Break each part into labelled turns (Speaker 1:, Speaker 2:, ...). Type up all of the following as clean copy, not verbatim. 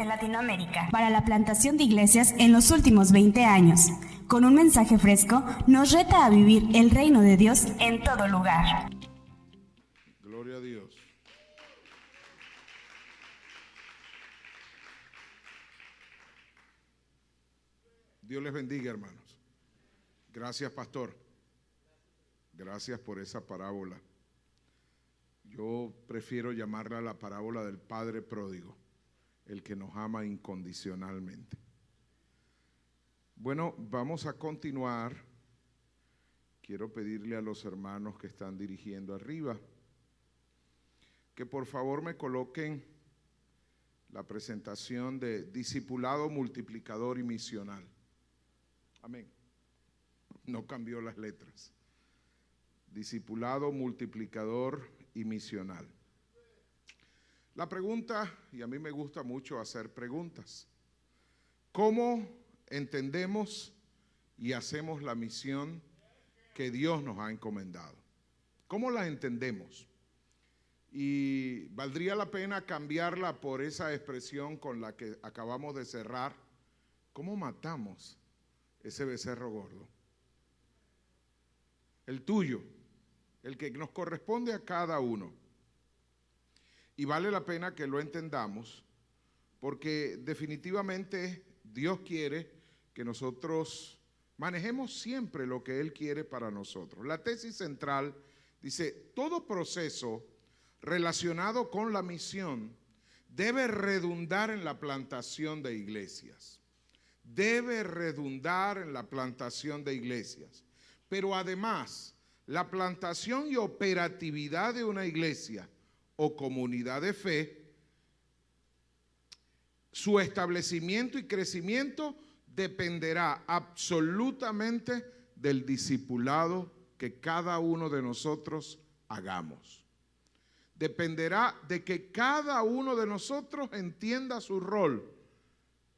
Speaker 1: en Latinoamérica para la plantación de iglesias en los últimos 20 años. Con un mensaje fresco, nos reta a vivir el reino de Dios en todo lugar.
Speaker 2: Gloria a Dios. Dios les bendiga, hermanos. Gracias, pastor. Gracias por esa parábola. Yo prefiero llamarla la parábola del Padre Pródigo, el que nos ama incondicionalmente. Bueno, vamos a continuar. Quiero pedirle a los hermanos que están dirigiendo arriba que por favor me coloquen la presentación de discipulado, multiplicador y misional. Amén. No cambió las letras. Discipulado, multiplicador y misional. La pregunta, y a mí me gusta mucho hacer preguntas: ¿cómo entendemos y hacemos la misión que Dios nos ha encomendado? ¿Cómo la entendemos? Y valdría la pena cambiarla por esa expresión con la que acabamos de cerrar: ¿cómo matamos ese becerro gordo? El tuyo, el que nos corresponde a cada uno. Y vale la pena que lo entendamos, porque definitivamente Dios quiere que nosotros manejemos siempre lo que Él quiere para nosotros. La tesis central dice: todo proceso relacionado con la misión debe redundar en la plantación de iglesias. Debe redundar en la plantación de iglesias. Pero además, la plantación y operatividad de una iglesia o comunidad de fe, su establecimiento y crecimiento dependerá absolutamente del discipulado que cada uno de nosotros hagamos. Dependerá de que cada uno de nosotros entienda su rol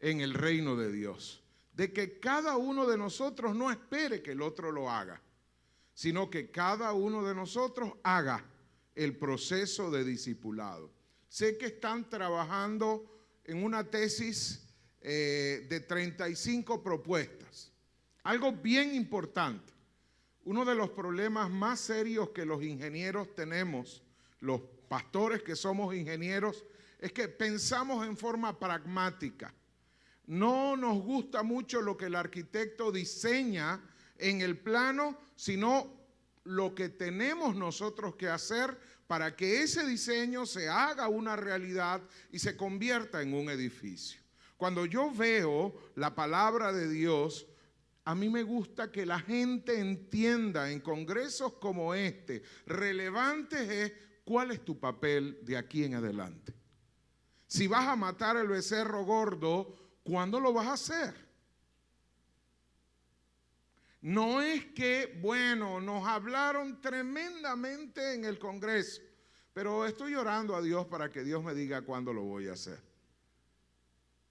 Speaker 2: en el reino de Dios. De que cada uno de nosotros no espere que el otro lo haga, sino que cada uno de nosotros haga el proceso de discipulado. Sé que están trabajando en una tesis de 35 propuestas. Algo bien importante. Uno de los problemas más serios que los ingenieros tenemos, los pastores que somos ingenieros, es que pensamos en forma pragmática. No nos gusta mucho lo que el arquitecto diseña en el plano, sino lo que tenemos nosotros que hacer para que ese diseño se haga una realidad y se convierta en un edificio. Cuando yo veo la palabra de Dios, a mí me gusta que la gente entienda en congresos como este, relevante es cuál es tu papel de aquí en adelante. Si vas a matar el becerro gordo, ¿cuándo lo vas a hacer? No es que, bueno, nos hablaron tremendamente en el Congreso, pero estoy orando a Dios para que Dios me diga cuándo lo voy a hacer.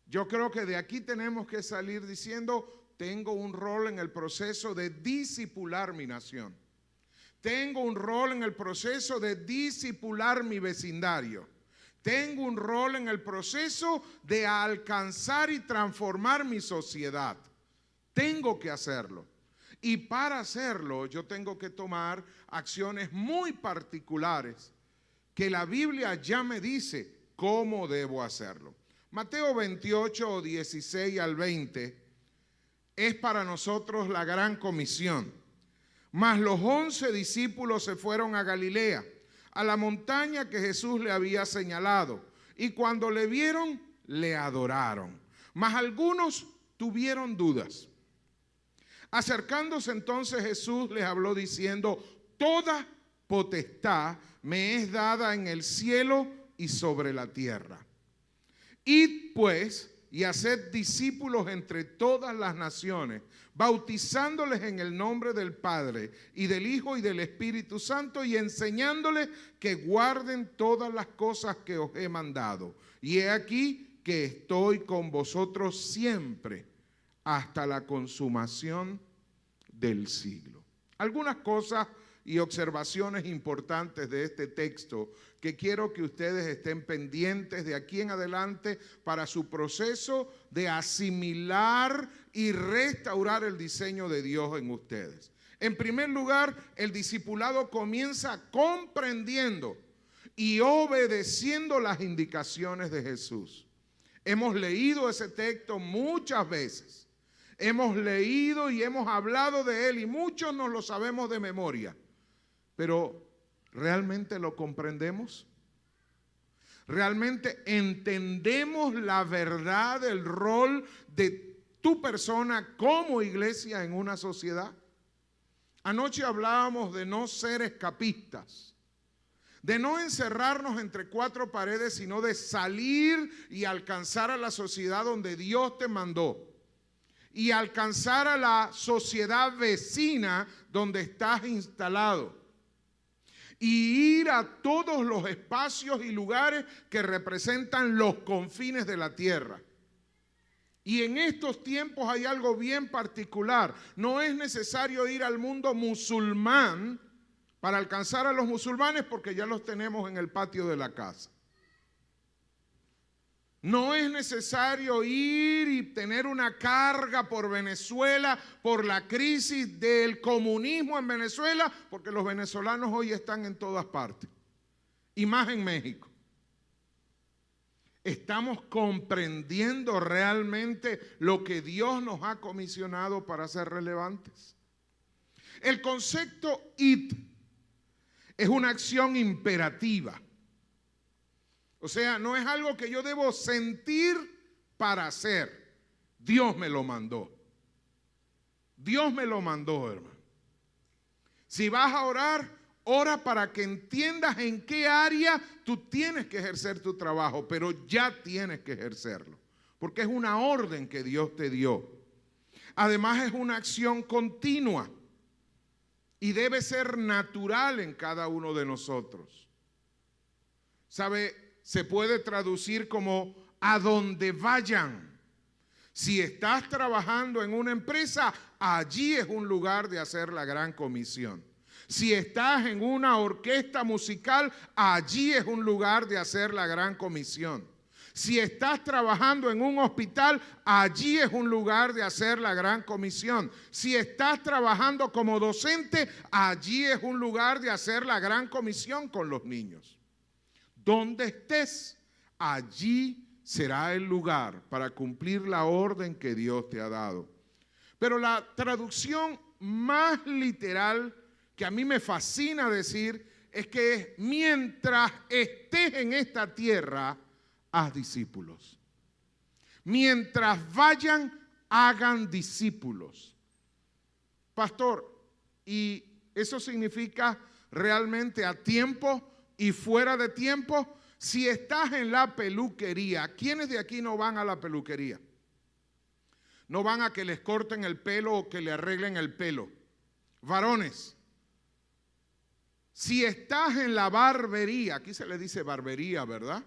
Speaker 2: Yo creo que de aquí tenemos que salir diciendo: tengo un rol en el proceso de discipular mi nación. Tengo un rol en el proceso de discipular mi vecindario. Tengo un rol en el proceso de alcanzar y transformar mi sociedad. Tengo que hacerlo. Y para hacerlo yo tengo que tomar acciones muy particulares que la Biblia ya me dice cómo debo hacerlo. Mateo 28, 16 al 20 es para nosotros la gran comisión. Mas los 11 discípulos se fueron a Galilea, a la montaña que Jesús le había señalado, y cuando le vieron, le adoraron. Mas algunos tuvieron dudas. Acercándose entonces Jesús les habló diciendo: toda potestad me es dada en el cielo y sobre la tierra. Id pues y haced discípulos entre todas las naciones, bautizándoles en el nombre del Padre y del Hijo y del Espíritu Santo, y enseñándoles que guarden todas las cosas que os he mandado. Y he aquí que estoy con vosotros siempre hasta la consumación del siglo. Algunas cosas y observaciones importantes de este texto que quiero que ustedes estén pendientes de aquí en adelante para su proceso de asimilar y restaurar el diseño de Dios en ustedes. En primer lugar, el discipulado comienza comprendiendo y obedeciendo las indicaciones de Jesús. Hemos leído ese texto muchas veces. Hemos leído y hemos hablado de él y muchos nos lo sabemos de memoria. Pero ¿realmente lo comprendemos? ¿Realmente entendemos la verdad del rol de tu persona como iglesia en una sociedad? Anoche hablábamos de no ser escapistas, de no encerrarnos entre cuatro paredes, sino de salir y alcanzar a la sociedad donde Dios te mandó y alcanzar a la sociedad vecina donde estás instalado y ir a todos los espacios y lugares que representan los confines de la tierra. Y en estos tiempos hay algo bien particular. No es necesario ir al mundo musulmán para alcanzar a los musulmanes porque ya los tenemos en el patio de la casa. No es necesario ir y tener una carga por Venezuela, por la crisis del comunismo en Venezuela, porque los venezolanos hoy están en todas partes, y más en México. ¿Estamos comprendiendo realmente lo que Dios nos ha comisionado para ser relevantes? El concepto id es una acción imperativa. O sea, no es algo que yo debo sentir para hacer. Dios me lo mandó. Dios me lo mandó, hermano. Si vas a orar, ora para que entiendas en qué área tú tienes que ejercer tu trabajo, pero ya tienes que ejercerlo, porque es una orden que Dios te dio. Además es una acción continua y debe ser natural en cada uno de nosotros. ¿Sabe? Se puede traducir como a donde vayan. Si estás trabajando en una empresa, allí es un lugar de hacer la gran comisión. Si estás en una orquesta musical, allí es un lugar de hacer la gran comisión. Si estás trabajando en un hospital, allí es un lugar de hacer la gran comisión. Si estás trabajando como docente, allí es un lugar de hacer la gran comisión con los niños. Donde estés, allí será el lugar para cumplir la orden que Dios te ha dado. Pero la traducción más literal que a mí me fascina decir es que mientras estés en esta tierra, haz discípulos. Mientras vayan, hagan discípulos. Pastor, ¿y eso significa realmente a tiempo y fuera de tiempo? Si estás en la peluquería, ¿quiénes de aquí no van a la peluquería? No van a que les corten el pelo o que le arreglen el pelo. Varones, si estás en la barbería, aquí se le dice barbería, ¿verdad?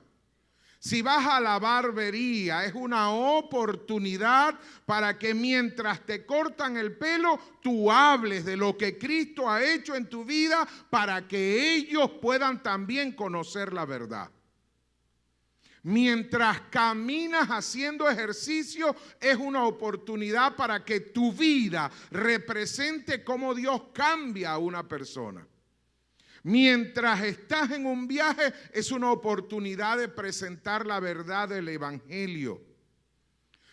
Speaker 2: Si vas a la barbería, es una oportunidad para que mientras te cortan el pelo, tú hables de lo que Cristo ha hecho en tu vida para que ellos puedan también conocer la verdad. Mientras caminas haciendo ejercicio, es una oportunidad para que tu vida represente cómo Dios cambia a una persona. Mientras estás en un viaje, es una oportunidad de presentar la verdad del Evangelio.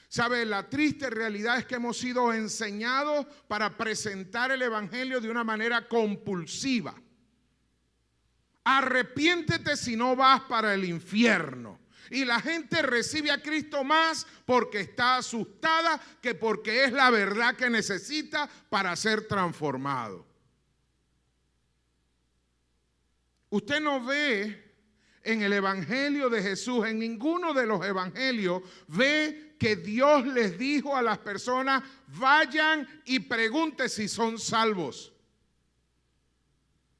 Speaker 2: ¿Sabe? La triste realidad es que hemos sido enseñados para presentar el Evangelio de una manera compulsiva. Arrepiéntete si no vas para el infierno. Y la gente recibe a Cristo más porque está asustada que porque es la verdad que necesita para ser transformado. Usted no ve en el Evangelio de Jesús, en ninguno de los evangelios, ve que Dios les dijo a las personas, vayan y pregunten si son salvos.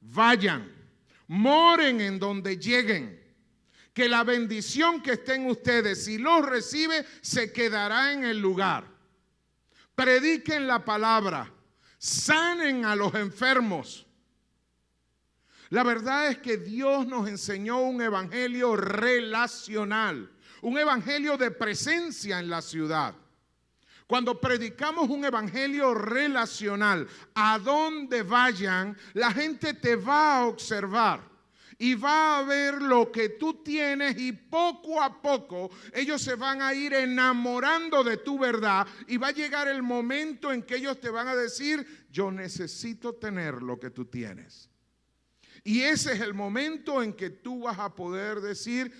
Speaker 2: Vayan, moren en donde lleguen, que la bendición que esté en ustedes, si los recibe, se quedará en el lugar. Prediquen la palabra, sanen a los enfermos. La verdad es que Dios nos enseñó un evangelio relacional, un evangelio de presencia en la ciudad. Cuando predicamos un evangelio relacional, a donde vayan, la gente te va a observar y va a ver lo que tú tienes, y poco a poco ellos se van a ir enamorando de tu verdad, y va a llegar el momento en que ellos te van a decir: yo necesito tener lo que tú tienes. Y ese es el momento en que tú vas a poder decir: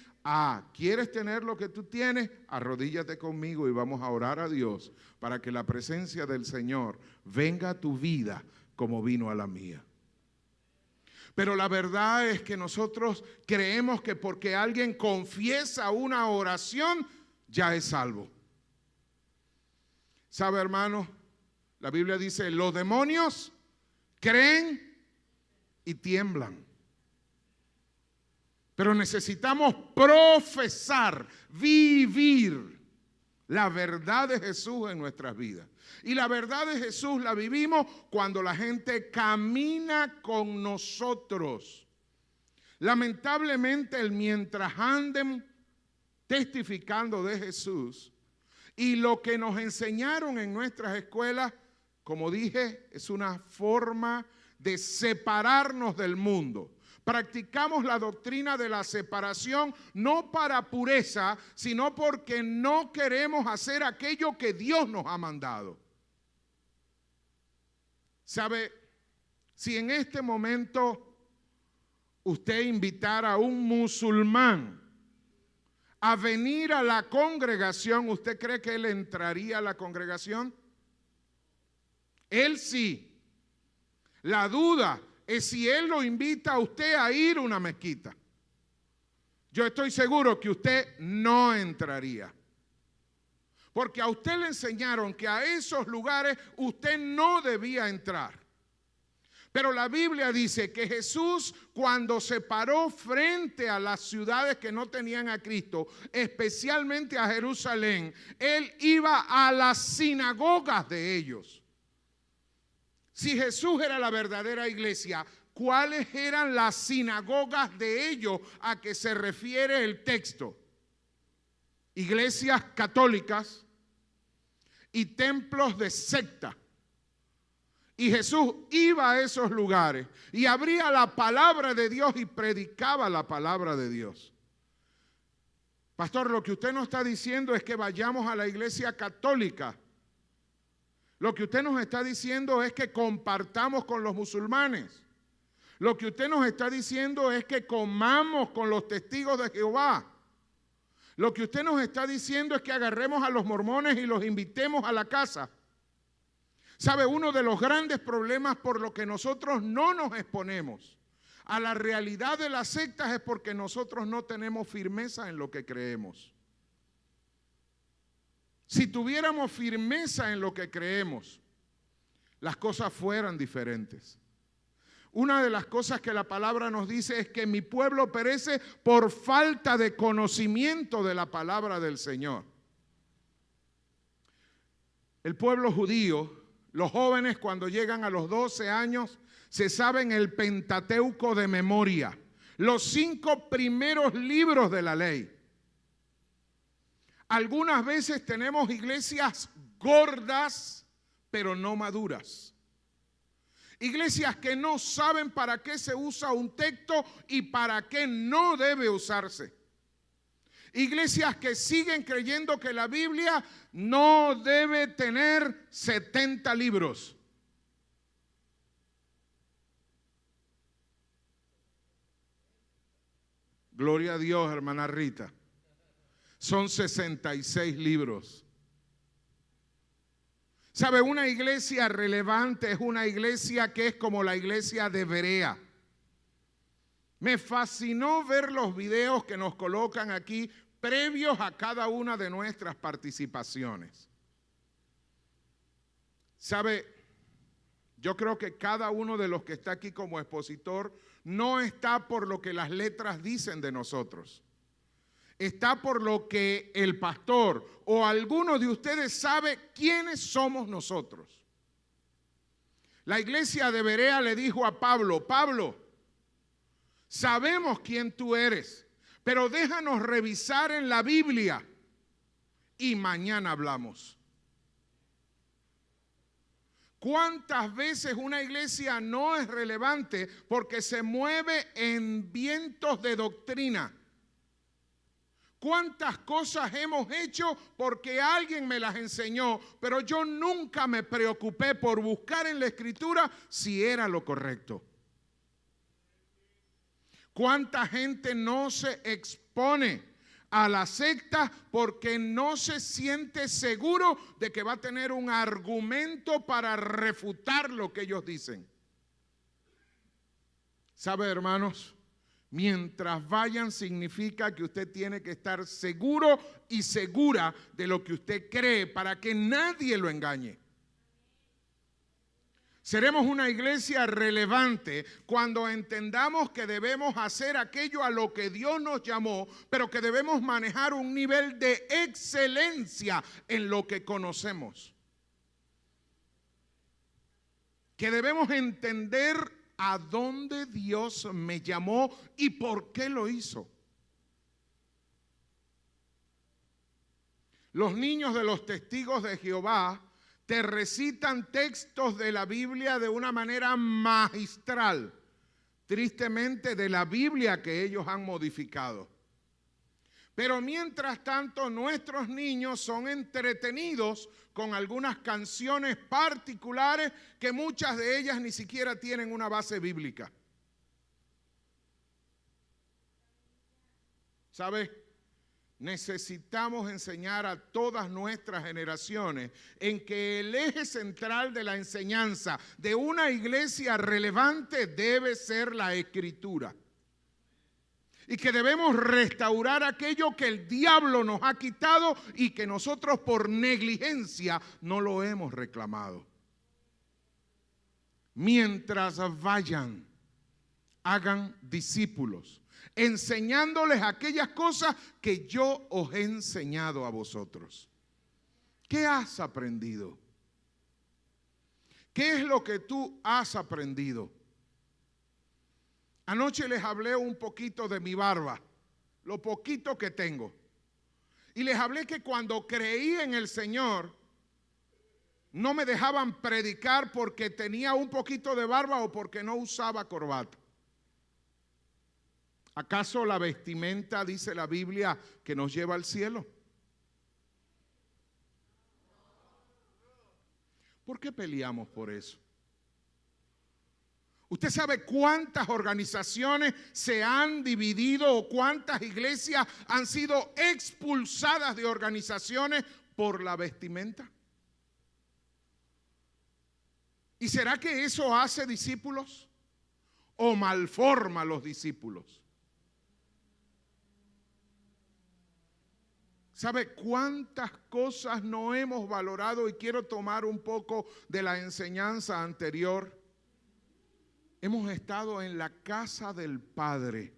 Speaker 2: ¿quieres tener lo que tú tienes? Arrodíllate conmigo y vamos a orar a Dios para que la presencia del Señor venga a tu vida como vino a la mía. Pero la verdad es que nosotros creemos que porque alguien confiesa una oración, ya es salvo. ¿Sabe, hermano? La Biblia dice: los demonios creen y tiemblan. Pero necesitamos profesar, vivir la verdad de Jesús en nuestras vidas. Y la verdad de Jesús la vivimos cuando la gente camina con nosotros. Lamentablemente, mientras anden testificando de Jesús, y lo que nos enseñaron en nuestras escuelas, como dije, es una forma de separarnos del mundo. Practicamos la doctrina de la separación no para pureza, sino porque no queremos hacer aquello que Dios nos ha mandado. ¿Sabe? Si en este momento usted invitara a un musulmán a venir a la congregación, ¿usted cree que él entraría a la congregación? Él sí. La duda es si él lo invita a usted a ir a una mezquita. Yo estoy seguro que usted no entraría. Porque a usted le enseñaron que a esos lugares usted no debía entrar. Pero la Biblia dice que Jesús, cuando se paró frente a las ciudades que no tenían a Cristo, especialmente a Jerusalén, él iba a las sinagogas de ellos. Si Jesús era la verdadera iglesia, ¿cuáles eran las sinagogas de ellos a que se refiere el texto? Iglesias católicas y templos de secta. Y Jesús iba a esos lugares y abría la palabra de Dios y predicaba la palabra de Dios. Pastor, lo que usted nos está diciendo es que vayamos a la iglesia católica. Lo que usted nos está diciendo es que compartamos con los musulmanes. Lo que usted nos está diciendo es que comamos con los testigos de Jehová. Lo que usted nos está diciendo es que agarremos a los mormones y los invitemos a la casa. ¿Sabe? Uno de los grandes problemas por lo que nosotros no nos exponemos a la realidad de las sectas es porque nosotros no tenemos firmeza en lo que creemos. Si tuviéramos firmeza en lo que creemos, las cosas fueran diferentes. Una de las cosas que la palabra nos dice es que mi pueblo perece por falta de conocimiento de la palabra del Señor. El pueblo judío, los jóvenes cuando llegan a los 12 años, se saben el Pentateuco de memoria, los 5 primeros libros de la ley. Algunas veces tenemos iglesias gordas, pero no maduras. Iglesias que no saben para qué se usa un texto y para qué no debe usarse. Iglesias que siguen creyendo que la Biblia no debe tener 70 libros. Gloria a Dios, hermana Rita. Son 66 libros. ¿Sabe? Una iglesia relevante es una iglesia que es como la iglesia de Berea. Me fascinó ver los videos que nos colocan aquí previos a cada una de nuestras participaciones. ¿Sabe? Yo creo que cada uno de los que está aquí como expositor no está por lo que las letras dicen de nosotros. Está por lo que el pastor o alguno de ustedes sabe quiénes somos nosotros. La iglesia de Berea le dijo a Pablo: Pablo, Sabemos quién tú eres, pero déjanos revisar en la Biblia y mañana hablamos. ¿Cuántas veces una iglesia no es relevante porque se mueve en vientos de doctrina? ¿Cuántas cosas hemos hecho porque alguien me las enseñó, pero yo nunca me preocupé por buscar en la Escritura si era lo correcto? ¿Cuánta gente no se expone a la secta porque no se siente seguro de que va a tener un argumento para refutar lo que ellos dicen? ¿Sabe, hermanos? Mientras vayan significa que usted tiene que estar seguro y segura de lo que usted cree para que nadie lo engañe. Seremos una iglesia relevante cuando entendamos que debemos hacer aquello a lo que Dios nos llamó, pero que debemos manejar un nivel de excelencia en lo que conocemos. Que debemos entender a dónde Dios me llamó y por qué lo hizo. Los niños de los testigos de Jehová te recitan textos de la Biblia de una manera magistral, tristemente de la Biblia que ellos han modificado. Pero mientras tanto, nuestros niños son entretenidos con algunas canciones particulares que muchas de ellas ni siquiera tienen una base bíblica. ¿Sabes? Necesitamos enseñar a todas nuestras generaciones en que el eje central de la enseñanza de una iglesia relevante debe ser la Escritura. Y que debemos restaurar aquello que el diablo nos ha quitado y que nosotros por negligencia no lo hemos reclamado. Mientras vayan, hagan discípulos, enseñándoles aquellas cosas que yo os he enseñado a vosotros. ¿Qué has aprendido? ¿Qué es lo que tú has aprendido? Anoche les hablé un poquito de mi barba, lo poquito que tengo. Y les hablé que cuando creí en el Señor, no me dejaban predicar porque tenía un poquito de barba o porque no usaba corbata. ¿Acaso la vestimenta, dice la Biblia, que nos lleva al cielo? ¿Por qué peleamos por eso? ¿Usted sabe cuántas organizaciones se han dividido o cuántas iglesias han sido expulsadas de organizaciones por la vestimenta? ¿Y será que eso hace discípulos o malforma a los discípulos? ¿Sabe cuántas cosas no hemos valorado? Y quiero tomar un poco de la enseñanza anterior. Hemos estado en la casa del Padre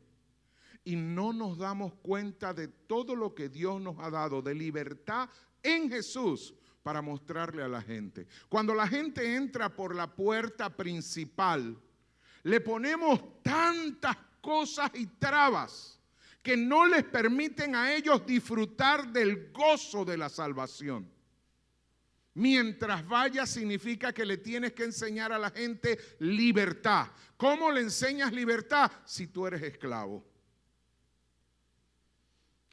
Speaker 2: y no nos damos cuenta de todo lo que Dios nos ha dado de libertad en Jesús para mostrarle a la gente. Cuando la gente entra por la puerta principal, le ponemos tantas cosas y trabas que no les permiten a ellos disfrutar del gozo de la salvación. Mientras vaya significa que le tienes que enseñar a la gente libertad. ¿Cómo le enseñas libertad si tú eres esclavo?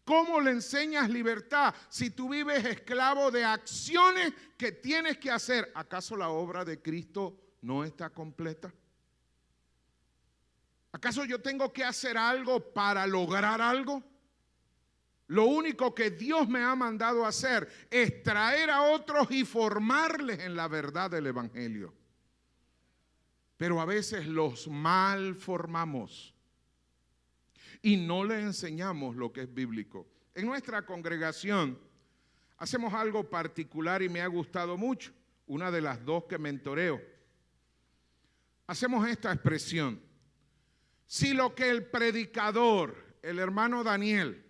Speaker 2: ¿Cómo le enseñas libertad si tú vives esclavo de acciones que tienes que hacer? ¿Acaso la obra de Cristo no está completa? ¿Acaso yo tengo que hacer algo para lograr algo? Lo único que Dios me ha mandado a hacer es traer a otros y formarles en la verdad del Evangelio. Pero a veces los mal formamos y no les enseñamos lo que es bíblico. En nuestra congregación hacemos algo particular y me ha gustado mucho. Una de las dos que mentoreo. Hacemos esta expresión. Si lo que el predicador, el hermano Daniel,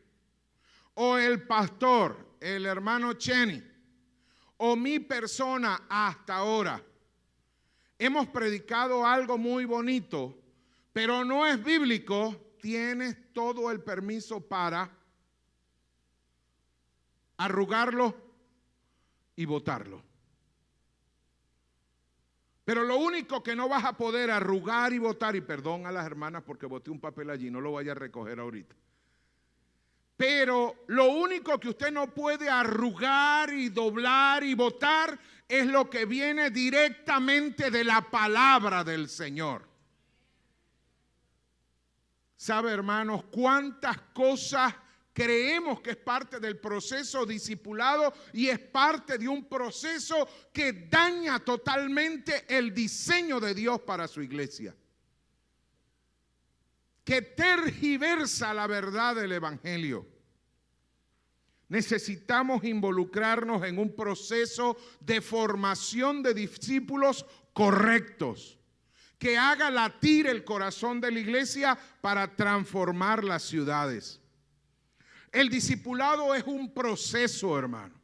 Speaker 2: o el pastor, el hermano Chenny, o mi persona hasta ahora, hemos predicado algo muy bonito, pero no es bíblico, tienes todo el permiso para arrugarlo y botarlo. Pero lo único que no vas a poder arrugar y botar, y perdón a las hermanas porque boté un papel allí, no lo vaya a recoger ahorita. Pero lo único que usted no puede arrugar y doblar y botar es lo que viene directamente de la palabra del Señor. ¿Sabe, hermanos, cuántas cosas creemos que es parte del proceso discipulado y es parte de un proceso que daña totalmente el diseño de Dios para su iglesia? Que tergiversa la verdad del evangelio. Necesitamos involucrarnos en un proceso de formación de discípulos correctos, que haga latir el corazón de la iglesia para transformar las ciudades. El discipulado es un proceso, hermano.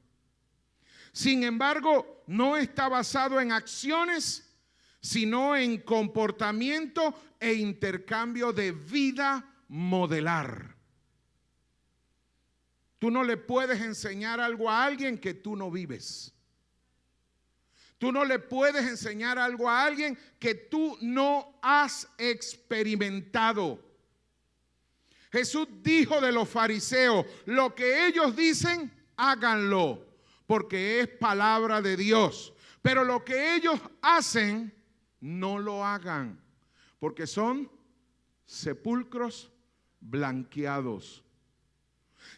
Speaker 2: Sin embargo, no está basado en acciones, sino en comportamiento e intercambio de vida modelar. Tú no le puedes enseñar algo a alguien que tú no vives. Tú no le puedes enseñar algo a alguien que tú no has experimentado. Jesús dijo de los fariseos, lo que ellos dicen, háganlo, porque es palabra de Dios. Pero lo que ellos hacen, no lo hagan, porque son sepulcros blanqueados.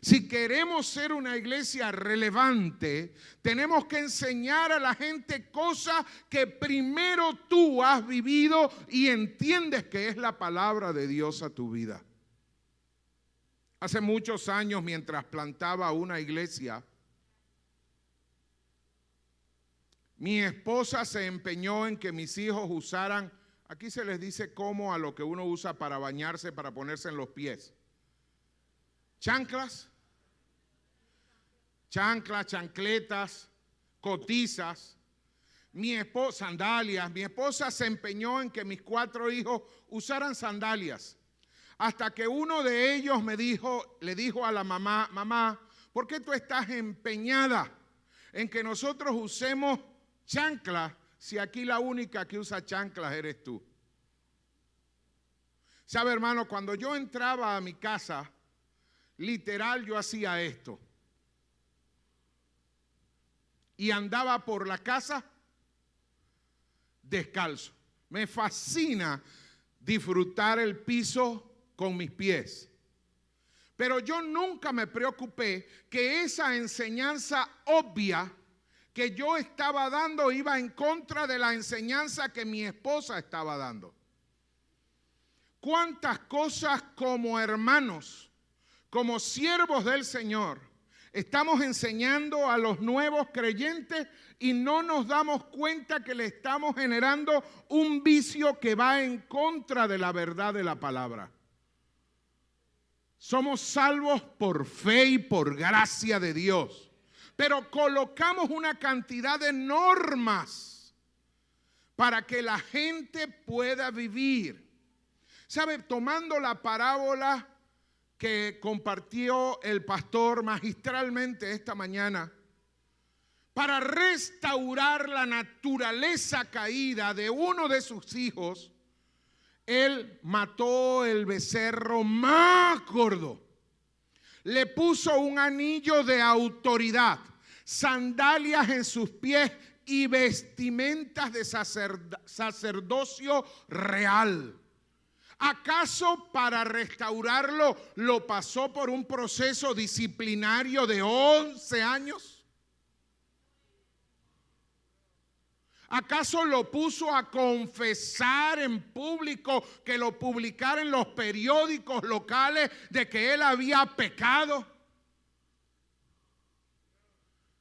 Speaker 2: Si queremos ser una iglesia relevante, tenemos que enseñar a la gente cosas que primero tú has vivido y entiendes que es la palabra de Dios a tu vida. Hace muchos años, mientras plantaba una iglesia, mi esposa se empeñó en que mis hijos usaran, aquí se les dice como a lo que uno usa para bañarse, para ponerse en los pies. Chanclas, chancletas, cotizas, sandalias. Mi esposa se empeñó en que mis 4 hijos usaran sandalias. Hasta que uno de ellos le dijo a la mamá, mamá, ¿por qué tú estás empeñada en que nosotros usemos chanclas si aquí la única que usa chanclas eres tú? ¿Sabe, hermano? Cuando yo entraba a mi casa, literal yo hacía esto. Y andaba por la casa descalzo. Me fascina disfrutar el piso con mis pies. Pero yo nunca me preocupé que esa enseñanza obvia que yo estaba dando iba en contra de la enseñanza que mi esposa estaba dando. ¿Cuántas cosas como hermanos, como siervos del Señor, estamos enseñando a los nuevos creyentes y no nos damos cuenta que le estamos generando un vicio que va en contra de la verdad de la palabra? Somos salvos por fe y por gracia de Dios, pero colocamos una cantidad de normas para que la gente pueda vivir. ¿Sabe? Tomando la parábola que compartió el pastor magistralmente esta mañana, para restaurar la naturaleza caída de uno de sus hijos, él mató el becerro más gordo, le puso un anillo de autoridad, sandalias en sus pies y vestimentas de sacerdocio real. ¿Acaso para restaurarlo lo pasó por un proceso disciplinario de 11 años? ¿Acaso lo puso a confesar en público, que lo publicara en los periódicos locales de que él había pecado?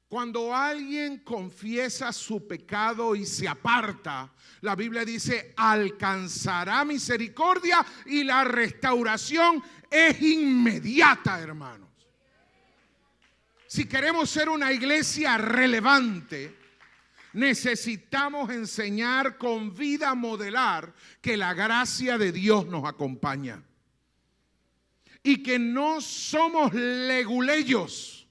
Speaker 2: Cuando alguien confiesa su pecado y se aparta, la Biblia dice, alcanzará misericordia y la restauración es inmediata, hermanos. Si queremos ser una iglesia relevante, Necesitamos enseñar con vida, modelar que la gracia de Dios nos acompaña. Y que no somos leguleyos,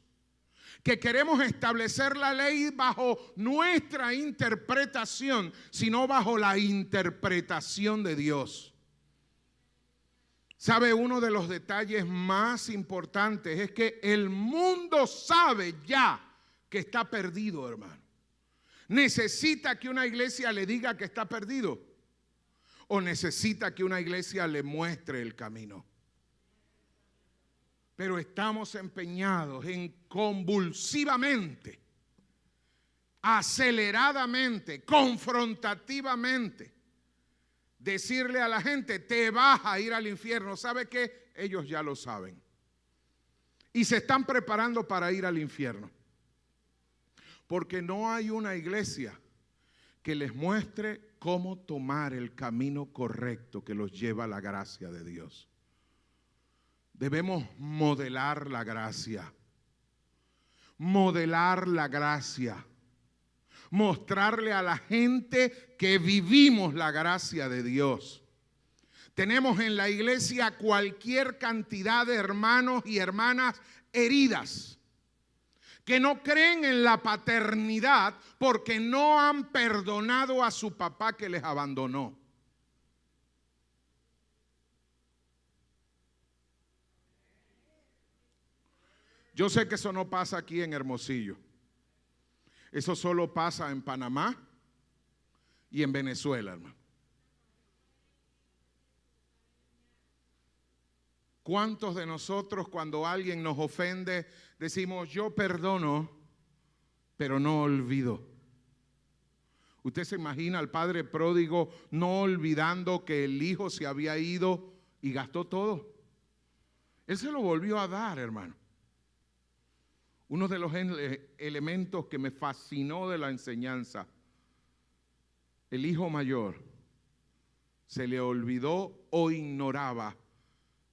Speaker 2: que queremos establecer la ley bajo nuestra interpretación, sino bajo la interpretación de Dios. ¿Sabe? Uno de los detalles más importantes es que el mundo sabe ya que está perdido, hermano. ¿Necesita que una iglesia le diga que está perdido? ¿O necesita que una iglesia le muestre el camino? Pero estamos empeñados en convulsivamente, aceleradamente, confrontativamente, decirle a la gente, te vas a ir al infierno. ¿Sabe qué? Ellos ya lo saben. Y se están preparando para ir al infierno. Porque no hay una iglesia que les muestre cómo tomar el camino correcto que los lleva a la gracia de Dios. Debemos modelar la gracia. Modelar la gracia. Mostrarle a la gente que vivimos la gracia de Dios. Tenemos en la iglesia cualquier cantidad de hermanos y hermanas heridas que no creen en la paternidad porque no han perdonado a su papá que les abandonó. Yo sé que eso no pasa aquí en Hermosillo. Eso solo pasa en Panamá y en Venezuela, hermano. ¿Cuántos de nosotros cuando alguien nos ofende decimos yo perdono, pero no olvido? ¿Usted se imagina al padre pródigo no olvidando que el hijo se había ido y gastó todo? Él se lo volvió a dar, hermano. Uno de los elementos que me fascinó de la enseñanza, el hijo mayor se le olvidó o ignoraba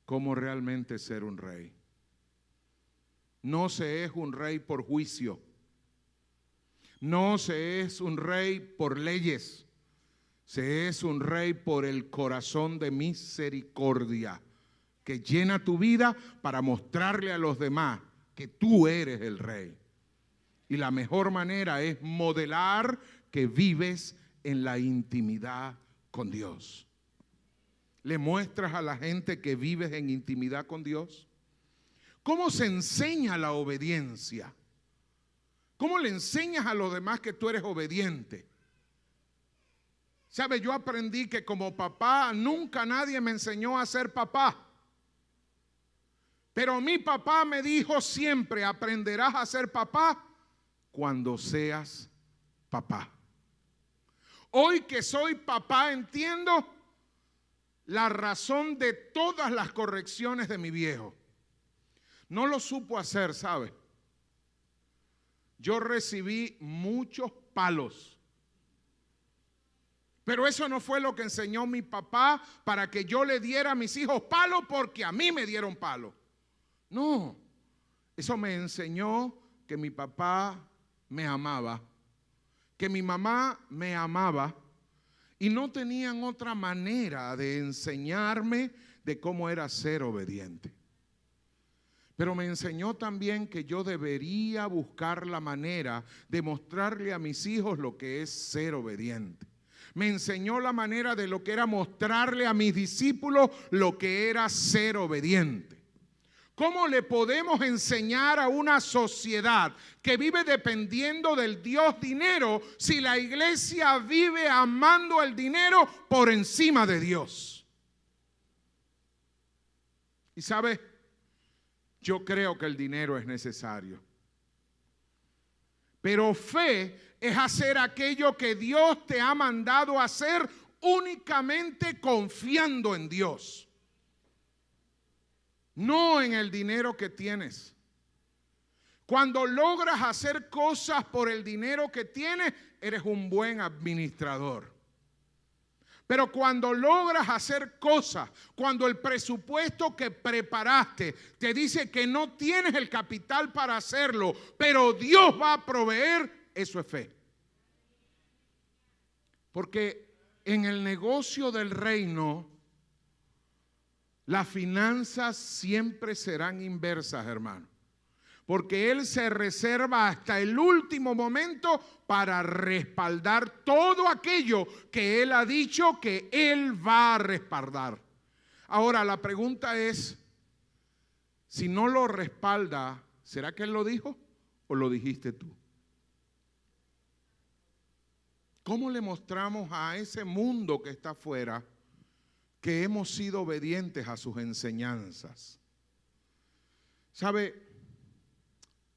Speaker 2: cómo realmente ser un rey. No se es un rey por juicio, no se es un rey por leyes, se es un rey por el corazón de misericordia que llena tu vida para mostrarle a los demás que tú eres el rey. Y la mejor manera es modelar que vives en la intimidad con Dios. ¿Le muestras a la gente que vives en intimidad con Dios? ¿Cómo se enseña la obediencia? ¿Cómo le enseñas a los demás que tú eres obediente? ¿Sabe? Yo aprendí que como papá nunca nadie me enseñó a ser papá. Pero mi papá me dijo siempre, aprenderás a ser papá cuando seas papá. Hoy que soy papá entiendo la razón de todas las correcciones de mi viejo. No lo supo hacer, ¿sabe? Yo recibí muchos palos. Pero eso no fue lo que enseñó mi papá para que yo le diera a mis hijos palos porque a mí me dieron palos. No, eso me enseñó que mi papá me amaba, que mi mamá me amaba y no tenían otra manera de enseñarme de cómo era ser obediente. Pero me enseñó también que yo debería buscar la manera de mostrarle a mis hijos lo que es ser obediente. Me enseñó la manera de lo que era mostrarle a mis discípulos lo que era ser obediente. ¿Cómo le podemos enseñar a una sociedad que vive dependiendo del Dios dinero si la iglesia vive amando el dinero por encima de Dios? Y sabe, yo creo que el dinero es necesario. Pero fe es hacer aquello que Dios te ha mandado a hacer únicamente confiando en Dios. No en el dinero que tienes. Cuando logras hacer cosas por el dinero que tienes, eres un buen administrador. Pero cuando logras hacer cosas, cuando el presupuesto que preparaste te dice que no tienes el capital para hacerlo, pero Dios va a proveer, eso es fe. Porque en el negocio del reino, las finanzas siempre serán inversas, hermano. Porque Él se reserva hasta el último momento para respaldar todo aquello que Él ha dicho que Él va a respaldar. Ahora, la pregunta es, si no lo respalda, ¿será que Él lo dijo o lo dijiste tú? ¿Cómo le mostramos a ese mundo que está afuera que hemos sido obedientes a sus enseñanzas? ¿Sabe?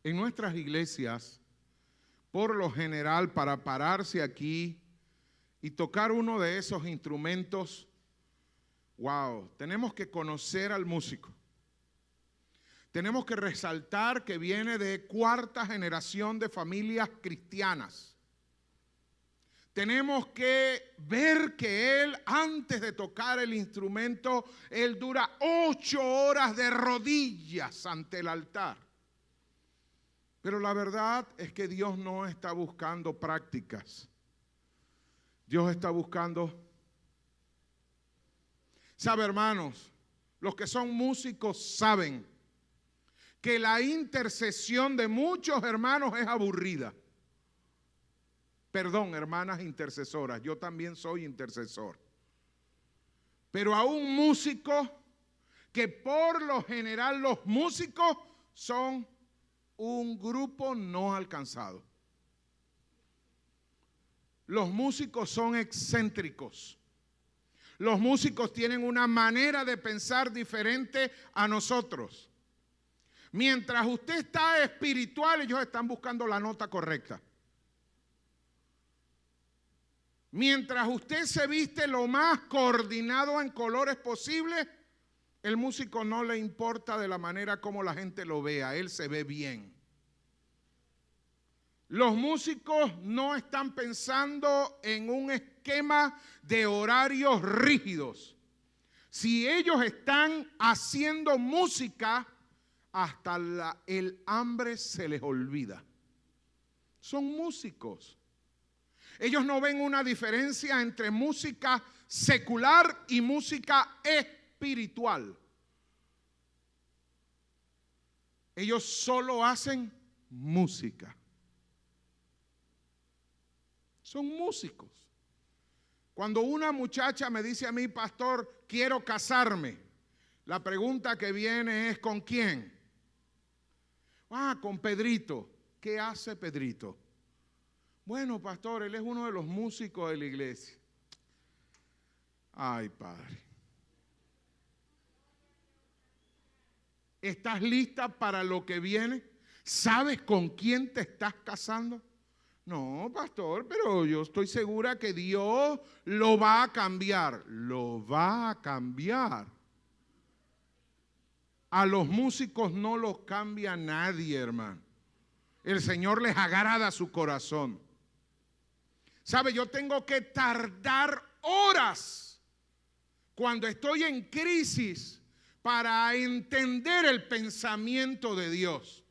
Speaker 2: En nuestras iglesias, por lo general, para pararse aquí y tocar uno de esos instrumentos, wow, tenemos que conocer al músico. Tenemos que resaltar que viene de cuarta generación de familias cristianas. Tenemos que ver que él, antes de tocar el instrumento, él dura 8 horas de rodillas ante el altar. Pero la verdad es que Dios no está buscando prácticas. Dios está buscando. ¿Sabe, hermanos? Los que son músicos saben que la intercesión de muchos hermanos es aburrida. Perdón, hermanas intercesoras, yo también soy intercesor. Pero a un músico, que por lo general los músicos son un grupo no alcanzado. Los músicos son excéntricos. Los músicos tienen una manera de pensar diferente a nosotros. Mientras usted está espiritual, ellos están buscando la nota correcta. Mientras usted se viste lo más coordinado en colores posible, el músico no le importa de la manera como la gente lo vea, él se ve bien. Los músicos no están pensando en un esquema de horarios rígidos. Si ellos están haciendo música, hasta el hambre se les olvida. Son músicos. Ellos no ven una diferencia entre música secular y música espiritual. Ellos solo hacen música. Son músicos. Cuando una muchacha me dice a mí, pastor, quiero casarme, la pregunta que viene es, ¿con quién? Con Pedrito. ¿Qué hace Pedrito? Bueno, pastor, él es uno de los músicos de la iglesia. Ay, padre. ¿Estás lista para lo que viene? ¿Sabes con quién te estás casando? No, pastor, pero yo estoy segura que Dios lo va a cambiar. Lo va a cambiar. A los músicos no los cambia nadie, hermano. El Señor les agrada su corazón. ¿Sabe? Yo tengo que tardar horas cuando estoy en crisis para entender el pensamiento de Dios.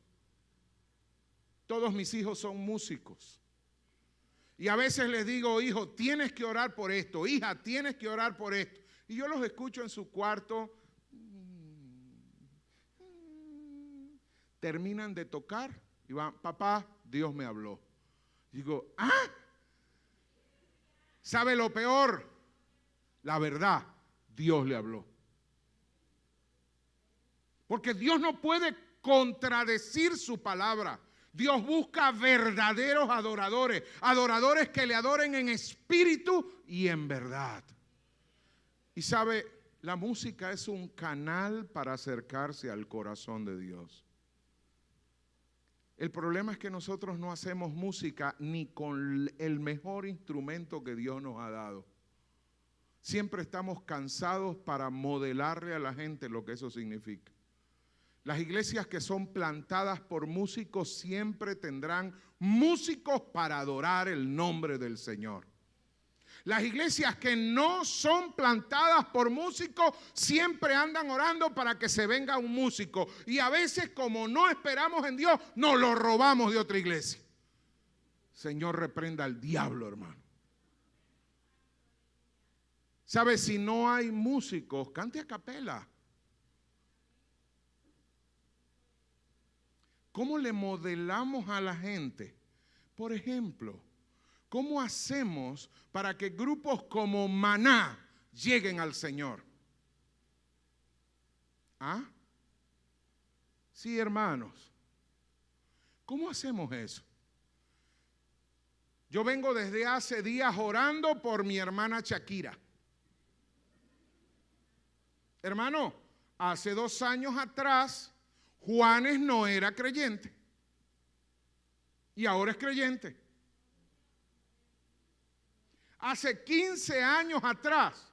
Speaker 2: Todos mis hijos son músicos. Y a veces les digo, hijo, tienes que orar por esto. Hija, tienes que orar por esto. Y yo los escucho en su cuarto. Terminan de tocar y van, papá, Dios me habló. Digo, ¿sabe lo peor? La verdad, Dios le habló. Porque Dios no puede contradecir su palabra. Dios busca verdaderos adoradores, adoradores que le adoren en espíritu y en verdad. Y sabe, la música es un canal para acercarse al corazón de Dios. El problema es que nosotros no hacemos música ni con el mejor instrumento que Dios nos ha dado. Siempre estamos cansados para modelarle a la gente lo que eso significa. Las iglesias que son plantadas por músicos siempre tendrán músicos para adorar el nombre del Señor. Las iglesias que no son plantadas por músicos siempre andan orando para que se venga un músico. Y a veces, como no esperamos en Dios, nos lo robamos de otra iglesia. Señor, reprenda al diablo, hermano. ¿Sabe? Si no hay músicos, cante a capela. ¿Cómo le modelamos a la gente? Por ejemplo, ¿cómo hacemos para que grupos como Maná lleguen al Señor? ¿Ah? Sí, hermanos. ¿Cómo hacemos eso? Yo vengo desde hace días orando por mi hermana Shakira. Hermano, hace 2 años atrás, Juanes no era creyente. Y ahora es creyente. Hace 15 años atrás,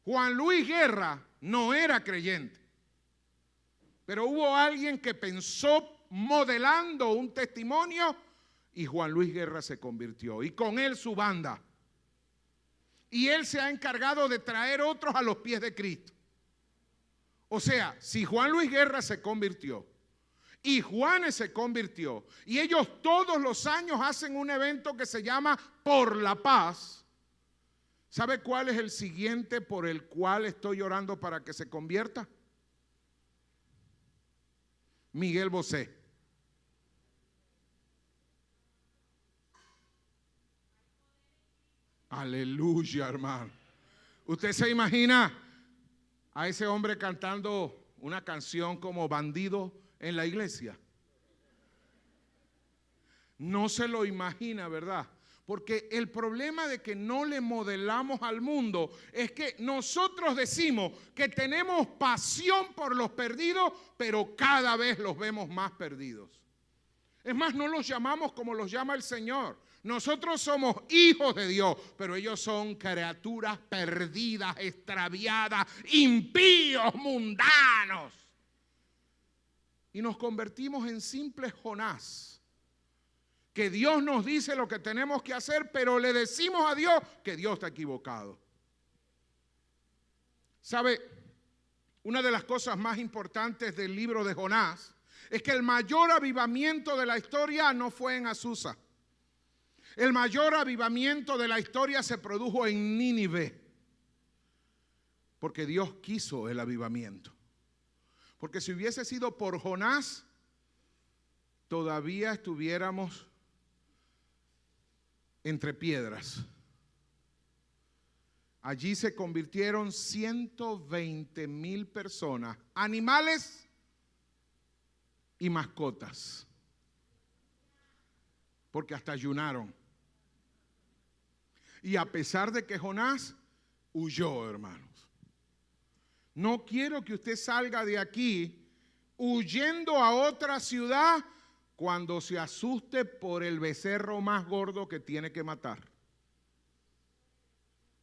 Speaker 2: Juan Luis Guerra no era creyente. Pero hubo alguien que pensó modelando un testimonio y Juan Luis Guerra se convirtió. Y con él su banda. Y él se ha encargado de traer otros a los pies de Cristo. O sea, si Juan Luis Guerra se convirtió y Juanes se convirtió y ellos todos los años hacen un evento que se llama Por la Paz, ¿sabe cuál es el siguiente por el cual estoy orando para que se convierta? Miguel Bosé. Aleluya, hermano. ¿Usted se imagina a ese hombre cantando una canción como Bandido en la iglesia? No se lo imagina, ¿verdad? Porque el problema de que no le modelamos al mundo es que nosotros decimos que tenemos pasión por los perdidos, pero cada vez los vemos más perdidos. Es más, no los llamamos como los llama el Señor. Nosotros somos hijos de Dios, pero ellos son criaturas perdidas, extraviadas, impíos, mundanos. Y nos convertimos en simples Jonás, que Dios nos dice lo que tenemos que hacer, pero le decimos a Dios que Dios está equivocado. ¿Sabe? Una de las cosas más importantes del libro de Jonás es que el mayor avivamiento de la historia no fue en Azusa. El mayor avivamiento de la historia se produjo en Nínive, porque Dios quiso el avivamiento. Porque si hubiese sido por Jonás, todavía estuviéramos entre piedras. Allí se convirtieron 120,000 personas, animales y mascotas, porque hasta ayunaron. Y a pesar de que Jonás huyó, hermanos. No quiero que usted salga de aquí huyendo a otra ciudad cuando se asuste por el becerro más gordo que tiene que matar.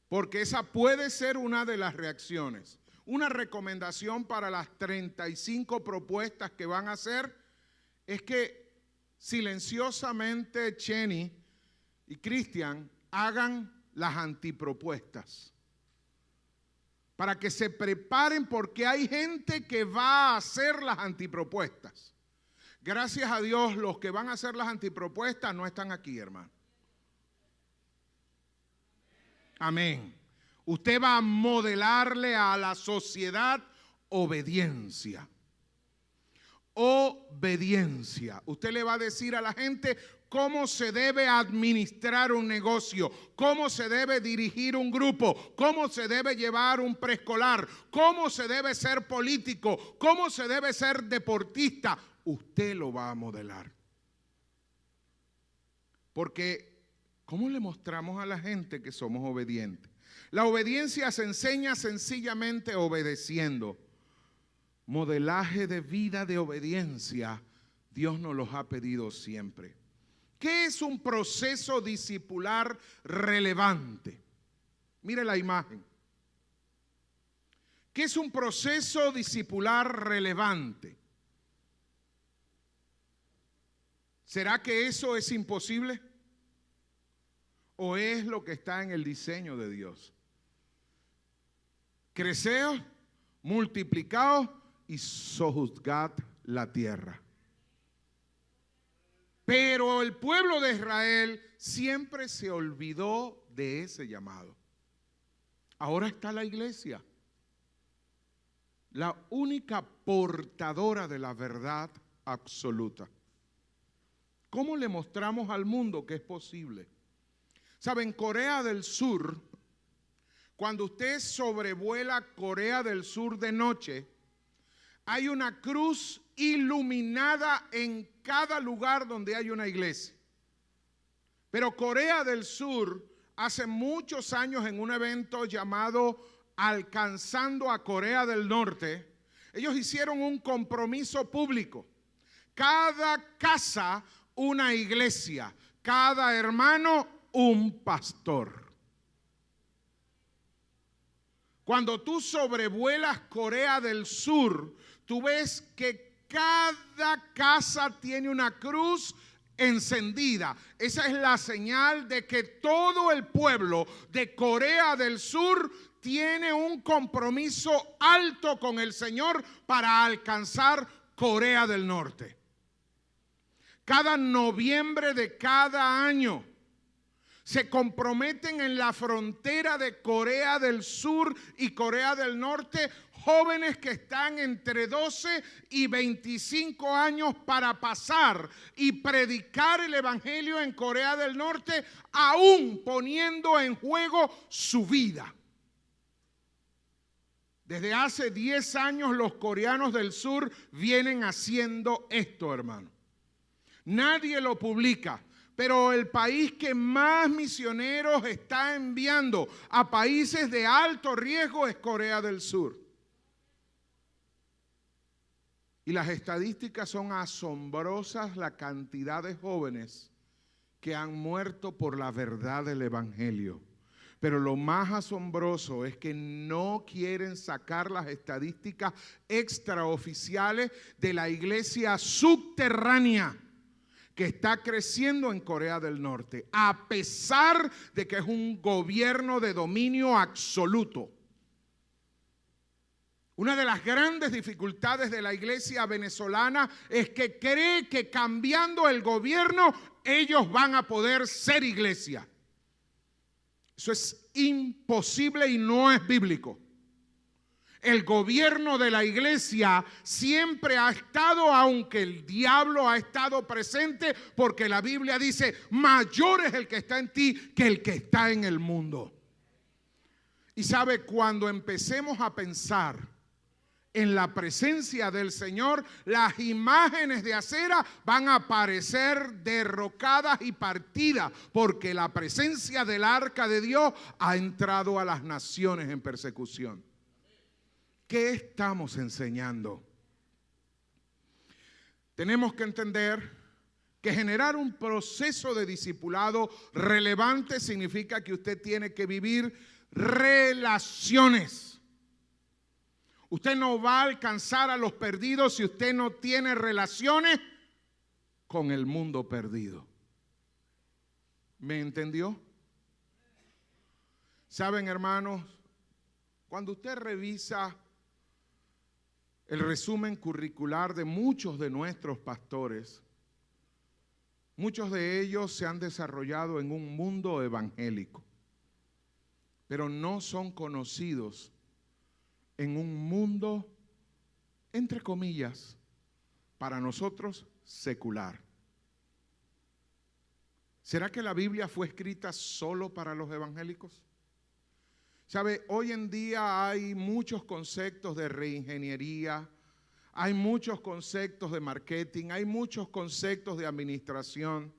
Speaker 2: Porque esa puede ser una de las reacciones. Una recomendación para las 35 propuestas que van a hacer es que silenciosamente Chenny y Cristian hagan las antipropuestas. Para que se preparen, porque hay gente que va a hacer las antipropuestas. Gracias a Dios, los que van a hacer las antipropuestas no están aquí, hermano. Amén. Usted va a modelarle a la sociedad obediencia. Obediencia. Usted le va a decir a la gente cómo se debe administrar un negocio, cómo se debe dirigir un grupo, cómo se debe llevar un preescolar, cómo se debe ser político, cómo se debe ser deportista. Usted lo va a modelar. Porque, ¿cómo le mostramos a la gente que somos obedientes? La obediencia se enseña sencillamente obedeciendo. Modelaje de vida de obediencia, Dios nos los ha pedido siempre. ¿Qué es un proceso discipular relevante? Mire la imagen. ¿Qué es un proceso discipular relevante? ¿Será que eso es imposible? ¿O es lo que está en el diseño de Dios? Creceos, multiplicaos y sojuzgad la tierra. Pero el pueblo de Israel siempre se olvidó de ese llamado. Ahora está la iglesia, la única portadora de la verdad absoluta. ¿Cómo le mostramos al mundo que es posible? Saben, Corea del Sur, cuando usted sobrevuela Corea del Sur de noche, hay una cruz iluminada en cada lugar donde hay una iglesia. Pero Corea del Sur, hace muchos años, en un evento llamado Alcanzando a Corea del Norte, ellos hicieron un compromiso público. Cada casa, una iglesia. Cada hermano, un pastor. Cuando tú sobrevuelas Corea del Sur, tú ves que cada casa tiene una cruz encendida. Esa es la señal de que todo el pueblo de Corea del Sur tiene un compromiso alto con el Señor para alcanzar Corea del Norte. Cada noviembre de cada año se comprometen en la frontera de Corea del Sur y Corea del Norte jóvenes que están entre 12 y 25 años para pasar y predicar el evangelio en Corea del Norte, aún poniendo en juego su vida. Desde hace 10 años los coreanos del sur vienen haciendo esto, hermano. Nadie lo publica. Pero el país que más misioneros está enviando a países de alto riesgo es Corea del Sur. Y las estadísticas son asombrosas, la cantidad de jóvenes que han muerto por la verdad del evangelio. Pero lo más asombroso es que no quieren sacar las estadísticas extraoficiales de la iglesia subterránea que está creciendo en Corea del Norte, a pesar de que es un gobierno de dominio absoluto. Una de las grandes dificultades de la iglesia venezolana es que cree que cambiando el gobierno ellos van a poder ser iglesia. Eso es imposible y no es bíblico. El gobierno de la iglesia siempre ha estado, aunque el diablo ha estado presente, porque la Biblia dice, mayor es el que está en ti que el que está en el mundo. Y sabe, cuando empecemos a pensar en la presencia del Señor, las imágenes de acera van a aparecer derrocadas y partidas, porque la presencia del arca de Dios ha entrado a las naciones en persecución. ¿Qué estamos enseñando? Tenemos que entender que generar un proceso de discipulado relevante significa que usted tiene que vivir relaciones. Usted no va a alcanzar a los perdidos si usted no tiene relaciones con el mundo perdido. ¿Me entendió? Saben, hermanos, cuando usted revisa el resumen curricular de muchos de nuestros pastores, muchos de ellos se han desarrollado en un mundo evangélico, pero no son conocidos en un mundo, entre comillas, para nosotros secular. ¿Será que la Biblia fue escrita solo para los evangélicos? ¿Sabe? Hoy en día hay muchos conceptos de reingeniería, hay muchos conceptos de marketing, hay muchos conceptos de administración,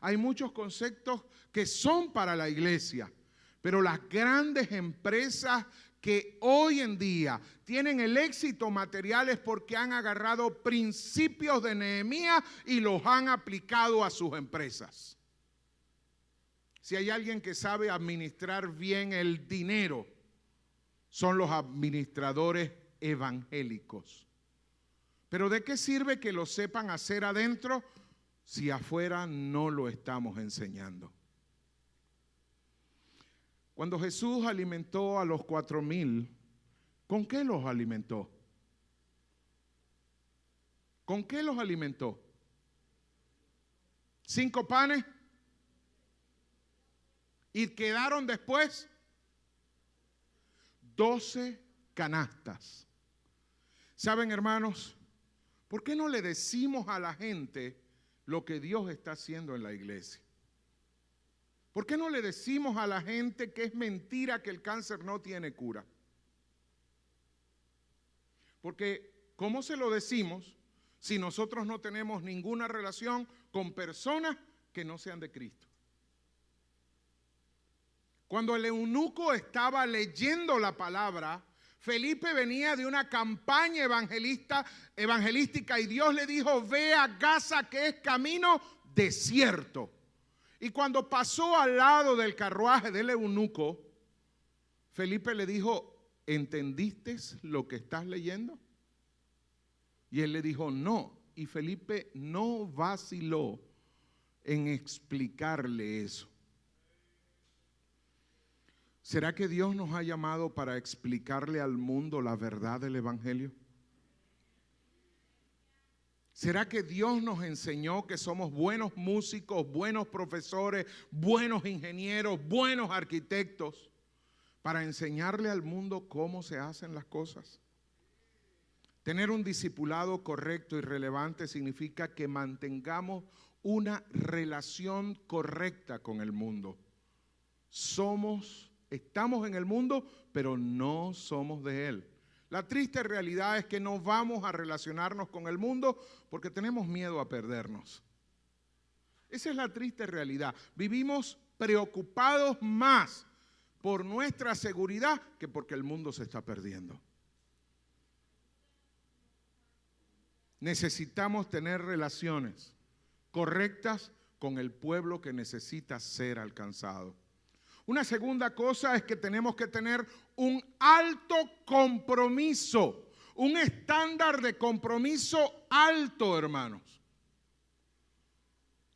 Speaker 2: hay muchos conceptos que son para la iglesia, pero las grandes empresas que hoy en día tienen el éxito material es porque han agarrado principios de Nehemías y los han aplicado a sus empresas. Si hay alguien que sabe administrar bien el dinero, son los administradores evangélicos. Pero ¿de qué sirve que lo sepan hacer adentro si afuera no lo estamos enseñando? Cuando Jesús alimentó a los 4,000, ¿con qué los alimentó? ¿Con qué los alimentó? 5 panes. Y quedaron después 12 canastas. ¿Saben, hermanos? ¿Por qué no le decimos a la gente lo que Dios está haciendo en la iglesia? ¿Por qué no le decimos a la gente que es mentira que el cáncer no tiene cura? Porque, ¿cómo se lo decimos si nosotros no tenemos ninguna relación con personas que no sean de Cristo? Cuando el eunuco estaba leyendo la palabra, Felipe venía de una campaña evangelística y Dios le dijo, ve a Gaza que es camino desierto. Y cuando pasó al lado del carruaje del eunuco, Felipe le dijo, ¿entendiste lo que estás leyendo? Y él le dijo, no. Y Felipe no vaciló en explicarle eso. ¿Será que Dios nos ha llamado para explicarle al mundo la verdad del evangelio? ¿Será que Dios nos enseñó que somos buenos músicos, buenos profesores, buenos ingenieros, buenos arquitectos para enseñarle al mundo cómo se hacen las cosas? Tener un discipulado correcto y relevante significa que mantengamos una relación correcta con el mundo. Estamos en el mundo, pero no somos de él. La triste realidad es que no vamos a relacionarnos con el mundo porque tenemos miedo a perdernos. Esa es la triste realidad. Vivimos preocupados más por nuestra seguridad que porque el mundo se está perdiendo. Necesitamos tener relaciones correctas con el pueblo que necesita ser alcanzado. Una segunda cosa es que tenemos que tener un alto compromiso, un estándar de compromiso alto, hermanos.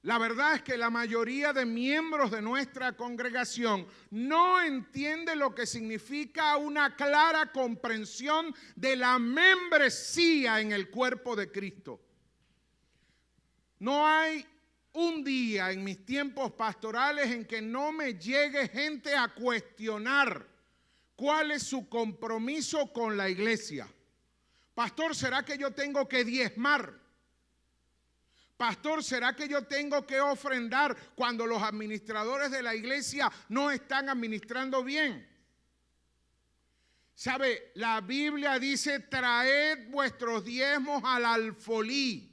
Speaker 2: La verdad es que la mayoría de miembros de nuestra congregación no entiende lo que significa una clara comprensión de la membresía en el cuerpo de Cristo. No hay un día en mis tiempos pastorales en que no me llegue gente a cuestionar cuál es su compromiso con la iglesia. Pastor, ¿será que yo tengo que diezmar? Pastor, ¿será que yo tengo que ofrendar cuando los administradores de la iglesia no están administrando bien? ¿Sabe? La Biblia dice, traed vuestros diezmos al alfolí.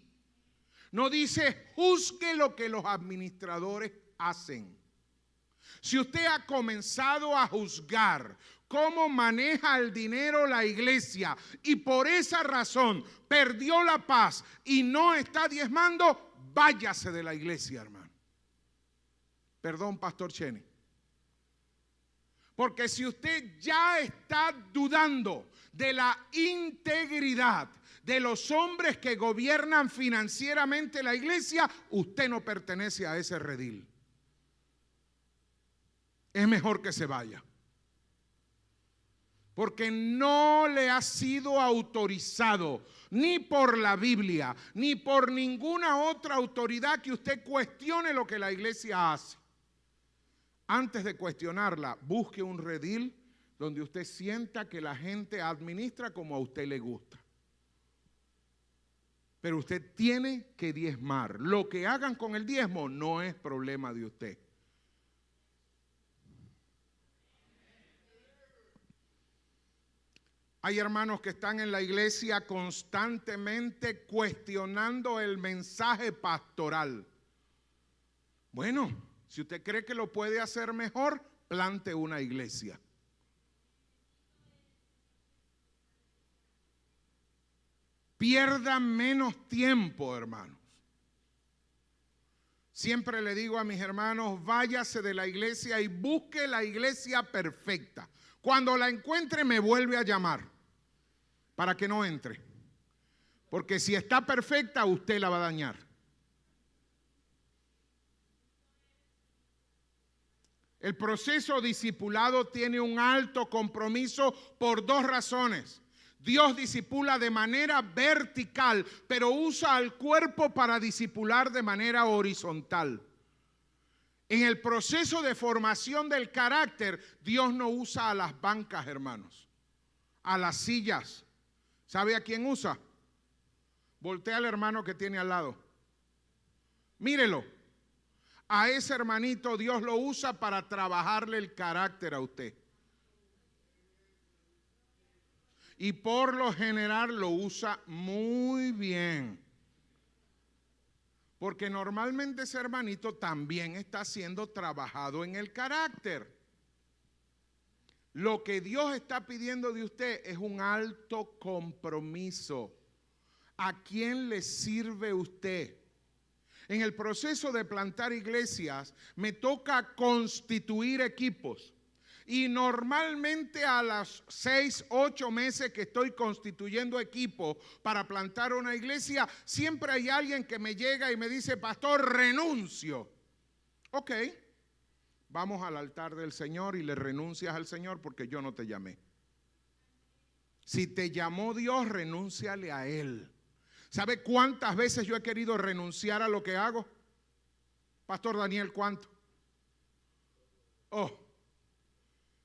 Speaker 2: No dice, juzgue lo que los administradores hacen. Si usted ha comenzado a juzgar cómo maneja el dinero la iglesia y por esa razón perdió la paz y no está diezmando, váyase de la iglesia, hermano. Perdón, Pastor Cheney. Porque si usted ya está dudando de la integridad de los hombres que gobiernan financieramente la iglesia, usted no pertenece a ese redil. Es mejor que se vaya. Porque no le ha sido autorizado ni por la Biblia, ni por ninguna otra autoridad que usted cuestione lo que la iglesia hace. Antes de cuestionarla, busque un redil donde usted sienta que la gente administra como a usted le gusta. Pero usted tiene que diezmar. Lo que hagan con el diezmo no es problema de usted. Hay hermanos que están en la iglesia constantemente cuestionando el mensaje pastoral. Bueno, si usted cree que lo puede hacer mejor, plante una iglesia. Pierda menos tiempo, hermanos. Siempre le digo a mis hermanos, váyase de la iglesia y busque la iglesia perfecta. Cuando la encuentre, me vuelve a llamar para que no entre. Porque si está perfecta, usted la va a dañar. El proceso discipulado tiene un alto compromiso por dos razones. Dios discipula de manera vertical, pero usa al cuerpo para discipular de manera horizontal. En el proceso de formación del carácter, Dios no usa a las bancas, hermanos, a las sillas. ¿Sabe a quién usa? Voltea al hermano que tiene al lado. Mírelo. A ese hermanito Dios lo usa para trabajarle el carácter a usted. Y por lo general lo usa muy bien. Porque normalmente ese hermanito también está siendo trabajado en el carácter. Lo que Dios está pidiendo de usted es un alto compromiso. ¿A quién le sirve usted? En el proceso de plantar iglesias me toca constituir equipos. Y normalmente a los 6, 8 meses que estoy constituyendo equipo para plantar una iglesia, siempre hay alguien que me llega y me dice: pastor, renuncio. Ok, vamos al altar del Señor y le renuncias al Señor porque yo no te llamé. Si te llamó Dios, renúnciale a Él. ¿Sabe cuántas veces yo he querido renunciar a lo que hago? Pastor Daniel, ¿cuánto? Oh.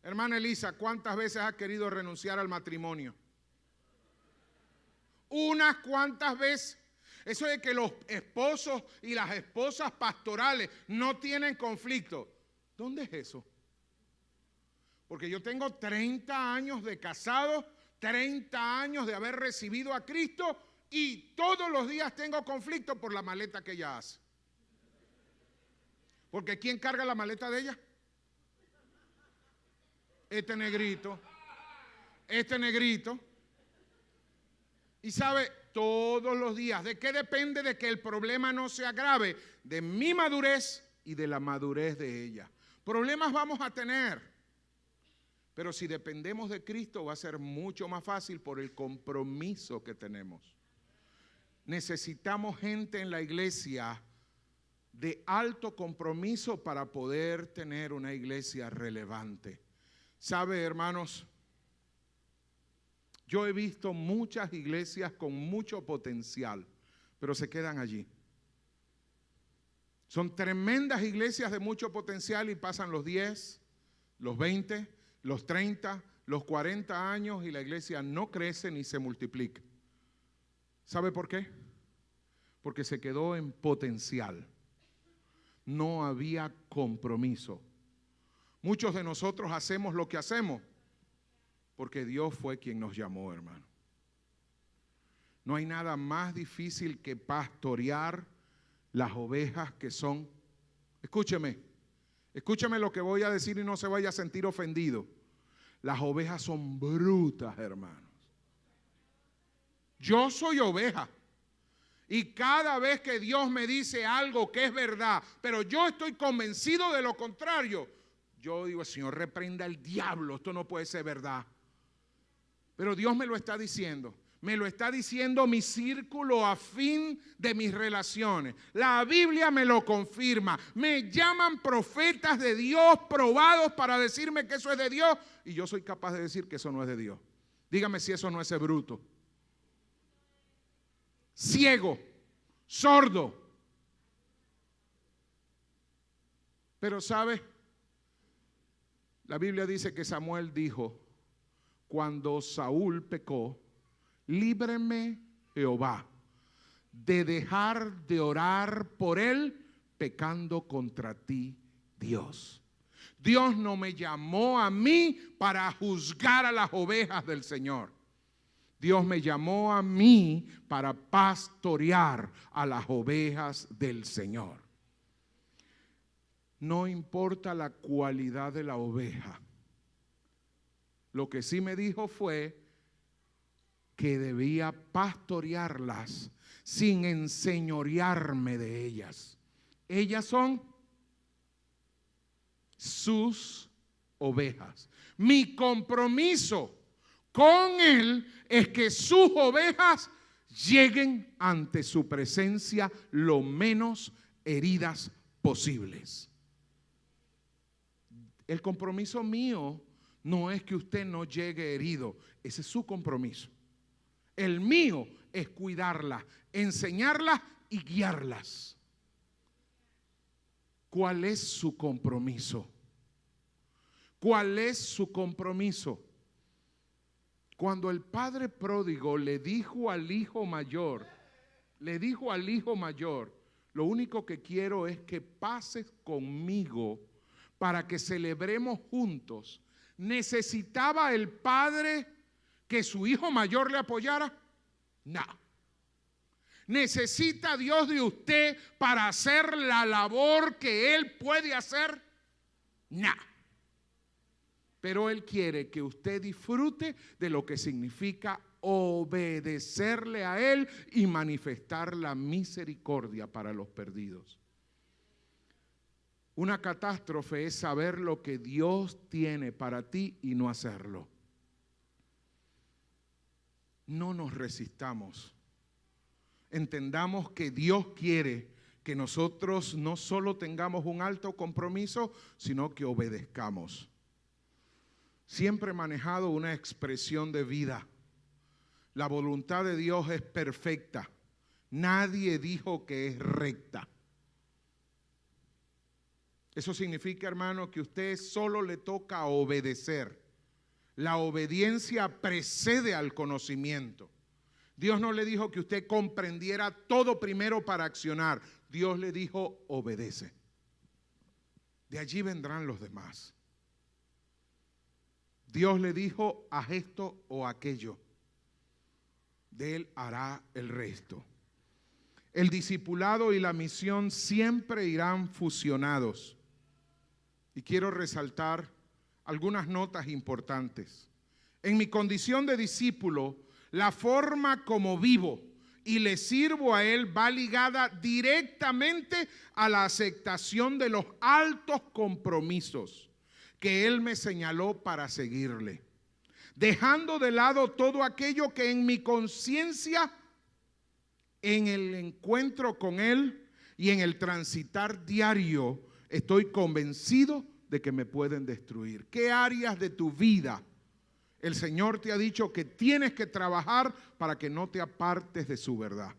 Speaker 2: Hermana Elisa, ¿cuántas veces has querido renunciar al matrimonio? Unas cuantas veces. Eso de que los esposos y las esposas pastorales no tienen conflicto. ¿Dónde es eso? Porque yo tengo 30 años de casado, 30 años de haber recibido a Cristo y todos los días tengo conflicto por la maleta que ella hace. Porque ¿quién carga la maleta de ella? Este negrito. Y sabe, todos los días. ¿De qué depende de que el problema no se agrave? De mi madurez y de la madurez de ella. Problemas vamos a tener. Pero si dependemos de Cristo va a ser mucho más fácil por el compromiso que tenemos. Necesitamos gente en la iglesia de alto compromiso para poder tener una iglesia relevante. ¿Sabe, hermanos? Yo he visto muchas iglesias con mucho potencial, pero se quedan allí. Son tremendas iglesias de mucho potencial y pasan los 10, los 20, los 30, los 40 años y la iglesia no crece ni se multiplica. ¿Sabe por qué? Porque se quedó en potencial. No había compromiso. Muchos de nosotros hacemos lo que hacemos porque Dios fue quien nos llamó, hermano. No hay nada más difícil que pastorear las ovejas que son. Escúcheme lo que voy a decir y no se vaya a sentir ofendido. Las ovejas son brutas, hermanos. Yo soy oveja. Y cada vez que Dios me dice algo que es verdad, pero yo estoy convencido de lo contrario, yo digo: Señor, reprenda al diablo, esto no puede ser verdad. Pero Dios me lo está diciendo. Me lo está diciendo mi círculo afín de mis relaciones. La Biblia me lo confirma. Me llaman profetas de Dios probados para decirme que eso es de Dios. Y yo soy capaz de decir que eso no es de Dios. Dígame si eso no es bruto. Ciego, sordo. Pero ¿sabe? La Biblia dice que Samuel dijo: cuando Saúl pecó, líbreme Jehová de dejar de orar por él, pecando contra ti, Dios. Dios no me llamó a mí para juzgar a las ovejas del Señor. Dios me llamó a mí para pastorear a las ovejas del Señor. No importa la cualidad de la oveja. Lo que sí me dijo fue que debía pastorearlas sin enseñorearme de ellas. Ellas son sus ovejas. Mi compromiso con Él es que sus ovejas lleguen ante su presencia lo menos heridas posibles. El compromiso mío no es que usted no llegue herido, ese es su compromiso. El mío es cuidarlas, enseñarlas y guiarlas. ¿Cuál es su compromiso? ¿Cuál es su compromiso? Cuando el padre pródigo le dijo al hijo mayor, lo único que quiero es que pases conmigo para que celebremos juntos. ¿Necesitaba el padre que su hijo mayor le apoyara? No. ¿Necesita Dios de usted para hacer la labor que Él puede hacer? No. Pero Él quiere que usted disfrute de lo que significa obedecerle a Él y manifestar la misericordia para los perdidos. Una catástrofe es saber lo que Dios tiene para ti y no hacerlo. No nos resistamos. Entendamos que Dios quiere que nosotros no solo tengamos un alto compromiso, sino que obedezcamos. Siempre he manejado una expresión de vida. La voluntad de Dios es perfecta. Nadie dijo que es recta. Eso significa, hermano, que a usted solo le toca obedecer. La obediencia precede al conocimiento. Dios no le dijo que usted comprendiera todo primero para accionar. Dios le dijo, obedece. De allí vendrán los demás. Dios le dijo, haz esto o aquello. De él hará el resto. El discipulado y la misión siempre irán fusionados. Y quiero resaltar algunas notas importantes. En mi condición de discípulo, la forma como vivo y le sirvo a Él va ligada directamente a la aceptación de los altos compromisos que Él me señaló para seguirle. Dejando de lado todo aquello que en mi conciencia, en el encuentro con Él y en el transitar diario, estoy convencido de que me pueden destruir. ¿Qué áreas de tu vida el Señor te ha dicho que tienes que trabajar para que no te apartes de su verdad?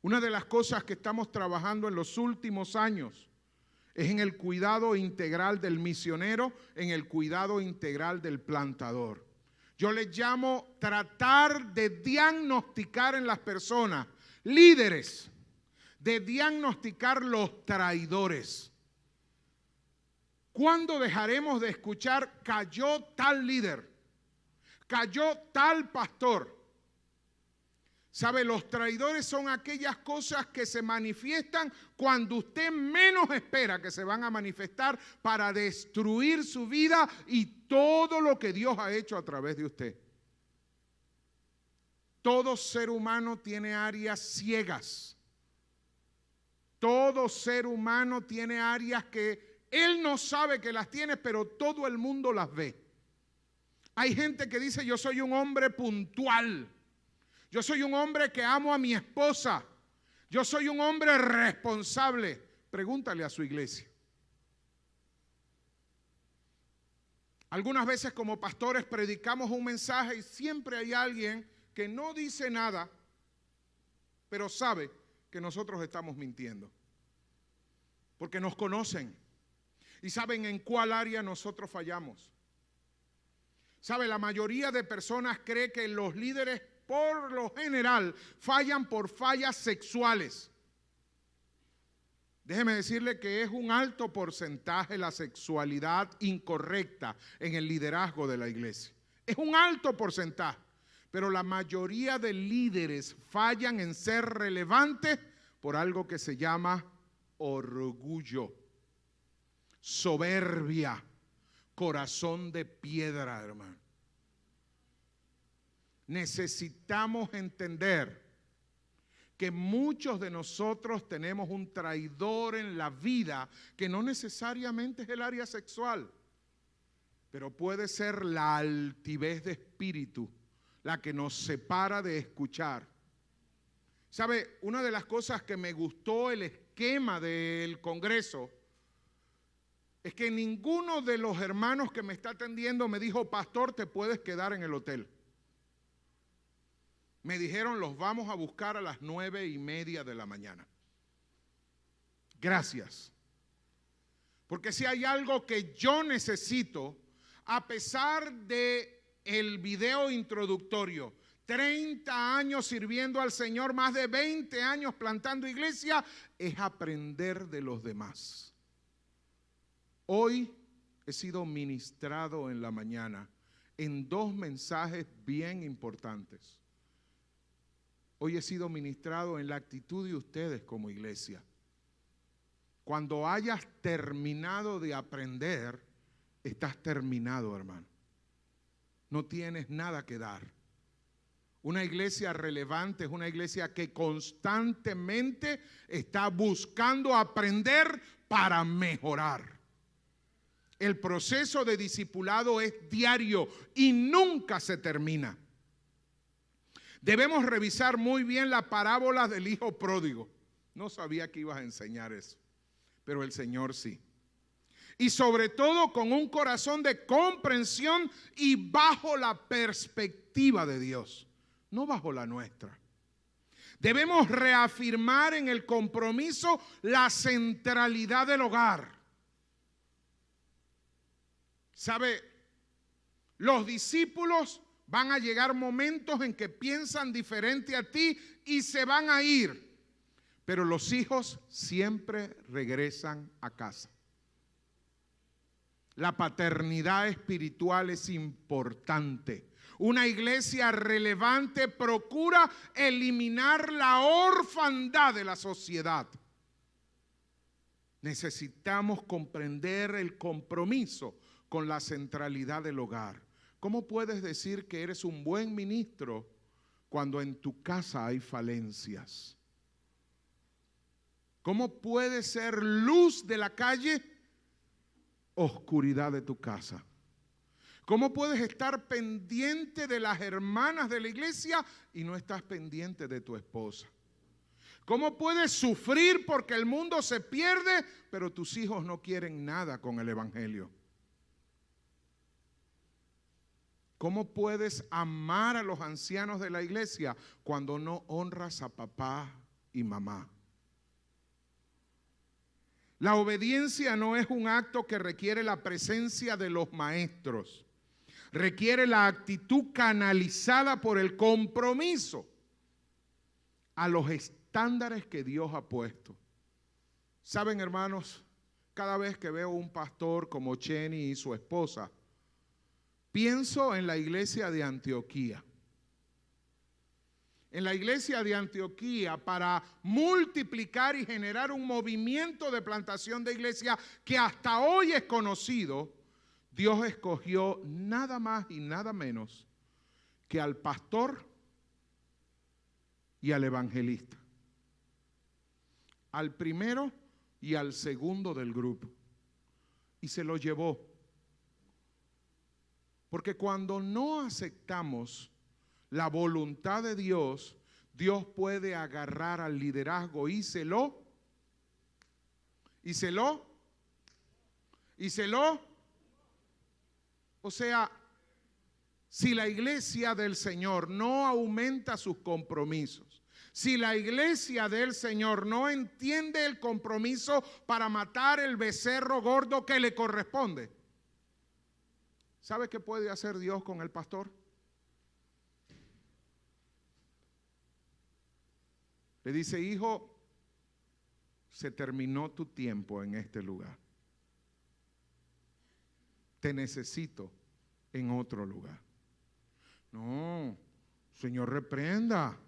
Speaker 2: Una de las cosas que estamos trabajando en los últimos años es en el cuidado integral del misionero, en el cuidado integral del plantador. Yo les llamo tratar de diagnosticar en las personas, líderes, de diagnosticar los traidores. ¿Cuándo dejaremos de escuchar cayó tal líder? Cayó tal pastor. ¿Sabe? Los traidores son aquellas cosas que se manifiestan cuando usted menos espera que se van a manifestar para destruir su vida y todo lo que Dios ha hecho a través de usted. Todo ser humano tiene áreas ciegas. Todo ser humano tiene áreas que él no sabe que las tiene, pero todo el mundo las ve. Hay gente que dice, yo soy un hombre puntual. Yo soy un hombre que amo a mi esposa. Yo soy un hombre responsable. Pregúntale a su iglesia. Algunas veces como pastores predicamos un mensaje y siempre hay alguien que no dice nada, pero sabe que nosotros estamos mintiendo. Porque nos conocen y saben en cuál área nosotros fallamos. ¿Sabe? La mayoría de personas cree que los líderes por lo general fallan por fallas sexuales. Déjeme decirle que es un alto porcentaje la sexualidad incorrecta en el liderazgo de la iglesia. Es un alto porcentaje, pero la mayoría de líderes fallan en ser relevantes por algo que se llama orgullo, soberbia, corazón de piedra, hermano. Necesitamos entender que muchos de nosotros tenemos un traidor en la vida que no necesariamente es el área sexual, pero puede ser la altivez de espíritu la que nos separa de escuchar. ¿Sabe? Una de las cosas que me gustó el esquema del Congreso es que ninguno de los hermanos que me está atendiendo me dijo, pastor, te puedes quedar en el hotel. Me dijeron, los vamos a buscar a las 9:30 de la mañana. Gracias. Porque si hay algo que yo necesito, a pesar de el video introductorio, 30 años sirviendo al Señor, más de 20 años plantando iglesia, es aprender de los demás. Hoy he sido ministrado en la mañana en 2 mensajes bien importantes. Hoy he sido ministrado en la actitud de ustedes como iglesia. Cuando hayas terminado de aprender, estás terminado, hermano. No tienes nada que dar. Una iglesia relevante es una iglesia que constantemente está buscando aprender para mejorar. El proceso de discipulado es diario y nunca se termina. Debemos revisar muy bien la parábola del hijo pródigo. No sabía que ibas a enseñar eso, pero el Señor sí. Y sobre todo con un corazón de comprensión y bajo la perspectiva de Dios, no bajo la nuestra. Debemos reafirmar en el compromiso la centralidad del hogar. ¿Sabe? Los discípulos van a llegar momentos en que piensan diferente a ti y se van a ir. Pero los hijos siempre regresan a casa. La paternidad espiritual es importante. Una iglesia relevante procura eliminar la orfandad de la sociedad. Necesitamos comprender el compromiso con la centralidad del hogar. ¿Cómo puedes decir que eres un buen ministro cuando en tu casa hay falencias? ¿Cómo puedes ser luz de la calle, oscuridad de tu casa? ¿Cómo puedes estar pendiente de las hermanas de la iglesia y no estás pendiente de tu esposa? ¿Cómo puedes sufrir porque el mundo se pierde, pero tus hijos no quieren nada con el evangelio? ¿Cómo puedes amar a los ancianos de la iglesia cuando no honras a papá y mamá? La obediencia no es un acto que requiere la presencia de los maestros. Requiere la actitud canalizada por el compromiso a los estándares que Dios ha puesto. Saben, hermanos, cada vez que veo un pastor como Chenny y su esposa, pienso en la iglesia de Antioquía. En la iglesia de Antioquía, para multiplicar y generar un movimiento de plantación de iglesia que hasta hoy es conocido, Dios escogió nada más y nada menos que al pastor y al evangelista. Al primero y al segundo del grupo. Y se lo llevó. Porque cuando no aceptamos la voluntad de Dios, Dios puede agarrar al liderazgo y se lo. O sea, si la iglesia del Señor no aumenta sus compromisos, si la iglesia del Señor no entiende el compromiso para matar el becerro gordo que le corresponde, ¿sabe qué puede hacer Dios con el pastor? Le dice, hijo, se terminó tu tiempo en este lugar. Te necesito en otro lugar. No, Señor, reprenda.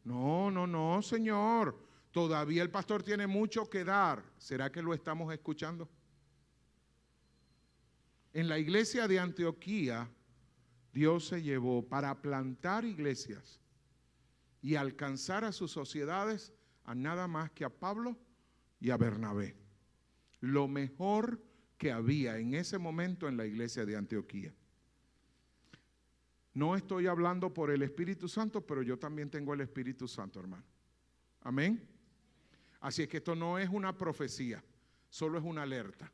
Speaker 2: No, Señor. Todavía el pastor tiene mucho que dar. ¿Será que lo estamos escuchando? En la iglesia de Antioquía, Dios se llevó para plantar iglesias y alcanzar a sus sociedades a nada más que a Pablo y a Bernabé. Lo mejor que había en ese momento en la iglesia de Antioquía. No estoy hablando por el Espíritu Santo, pero yo también tengo el Espíritu Santo, hermano. Amén. Así es que esto no es una profecía, solo es una alerta.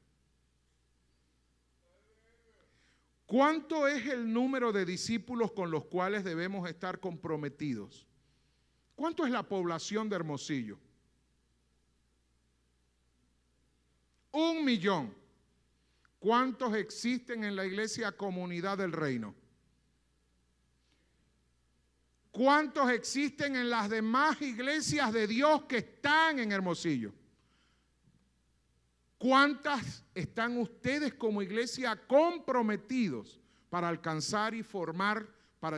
Speaker 2: ¿Cuánto es el número de discípulos con los cuales debemos estar comprometidos? ¿Cuánto es la población de Hermosillo? 1 millón. ¿Cuántos existen en la iglesia Comunidad del Reino? ¿Cuántos existen en las demás iglesias de Dios que están en Hermosillo? ¿Cuántas están ustedes como iglesia comprometidos para alcanzar y formar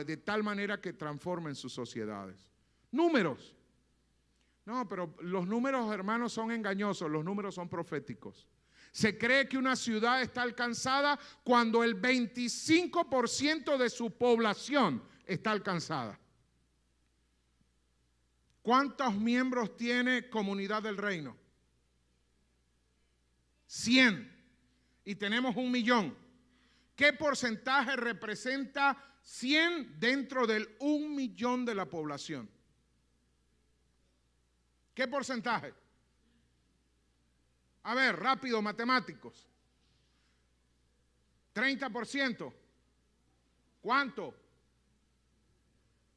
Speaker 2: de tal manera que transformen sus sociedades? Números. No, pero los números, hermanos, son engañosos, los números son proféticos. Se cree que una ciudad está alcanzada cuando el 25% de su población está alcanzada. ¿Cuántos miembros tiene Comunidad del Reino? 100. Y tenemos 1 millón. ¿Qué porcentaje representa 100 dentro del 1 millón de la población? ¿Qué porcentaje? A ver, rápido, matemáticos. 30%. ¿Cuánto?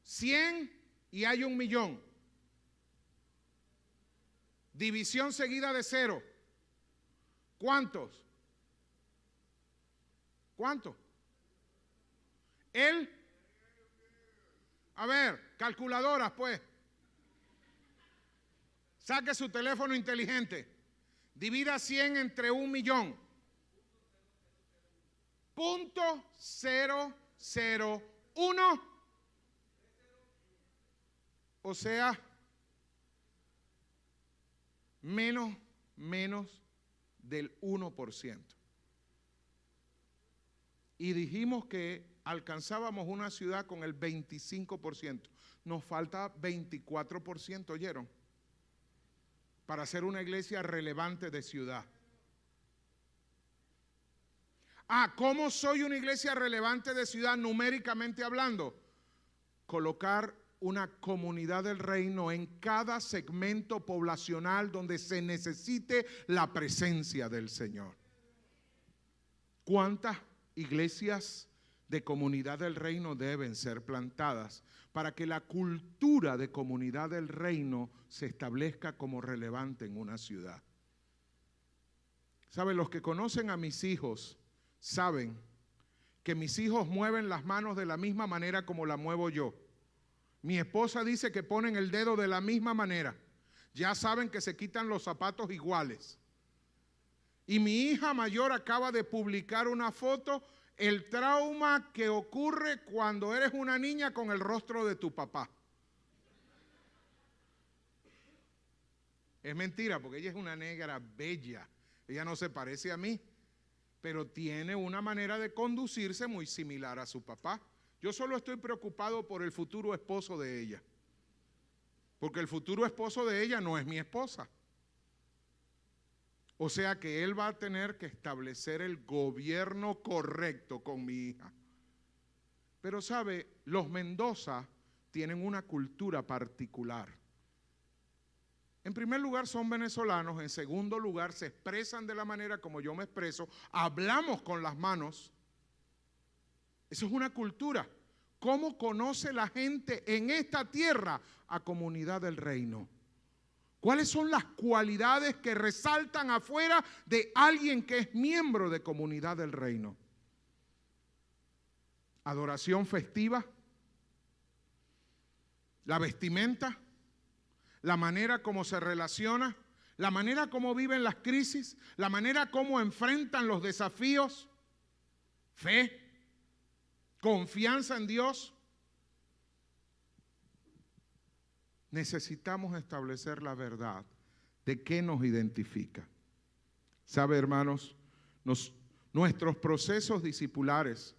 Speaker 2: 100 y hay 1 millón. División seguida de 0. ¿Cuántos? ¿Cuánto? Él. A ver, calculadoras pues. Saque su teléfono inteligente. Divida 100 entre 1 millón. .001. O sea, menos del 1%. Y dijimos que alcanzábamos una ciudad con el 25%. Nos falta 24%, ¿oyeron? Para ser una iglesia relevante de ciudad. ¿Cómo soy una iglesia relevante de ciudad numéricamente hablando? Colocar una comunidad del reino en cada segmento poblacional donde se necesite la presencia del Señor. ¿Cuántas iglesias de comunidad del reino deben ser plantadas para que la cultura de comunidad del reino se establezca como relevante en una ciudad? ¿Saben? Los que conocen a mis hijos saben que mis hijos mueven las manos de la misma manera como la muevo yo. Mi esposa dice que ponen el dedo de la misma manera. Ya saben que se quitan los zapatos iguales. Y mi hija mayor acaba de publicar una foto, el trauma que ocurre cuando eres una niña con el rostro de tu papá. Es mentira, porque ella es una negra bella. Ella no se parece a mí, pero tiene una manera de conducirse muy similar a su papá. Yo solo estoy preocupado por el futuro esposo de ella, porque el futuro esposo de ella no es mi esposa. O sea que él va a tener que establecer el gobierno correcto con mi hija. Pero sabe, los Mendoza tienen una cultura particular. En primer lugar son venezolanos, en segundo lugar se expresan de la manera como yo me expreso, hablamos con las manos. Eso es una cultura. ¿Cómo conoce la gente en esta tierra a comunidad del reino? ¿Cuáles son las cualidades que resaltan afuera de alguien que es miembro de comunidad del reino? Adoración festiva, la vestimenta, la manera como se relaciona, la manera como viven las crisis, la manera como enfrentan los desafíos, fe, confianza en Dios. Necesitamos establecer la verdad de qué nos identifica. ¿Sabe, hermanos? Nuestros procesos discipulares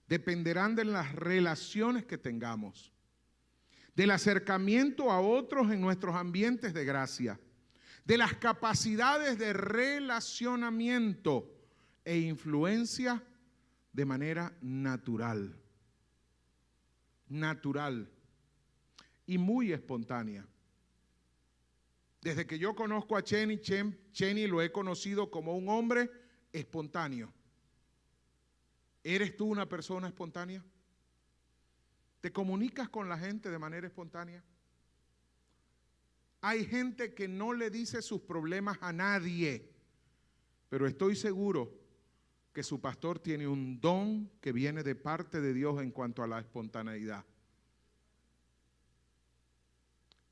Speaker 2: dependerán de las relaciones que tengamos, del acercamiento a otros en nuestros ambientes de gracia, de las capacidades de relacionamiento e influencia de manera natural y muy espontánea. Desde que yo conozco a Chenny lo he conocido como un hombre espontáneo. ¿Eres tú una persona espontánea? ¿Te comunicas con la gente de manera espontánea? Hay gente que no le dice sus problemas a nadie, pero estoy seguro que su pastor tiene un don que viene de parte de Dios en cuanto a la espontaneidad.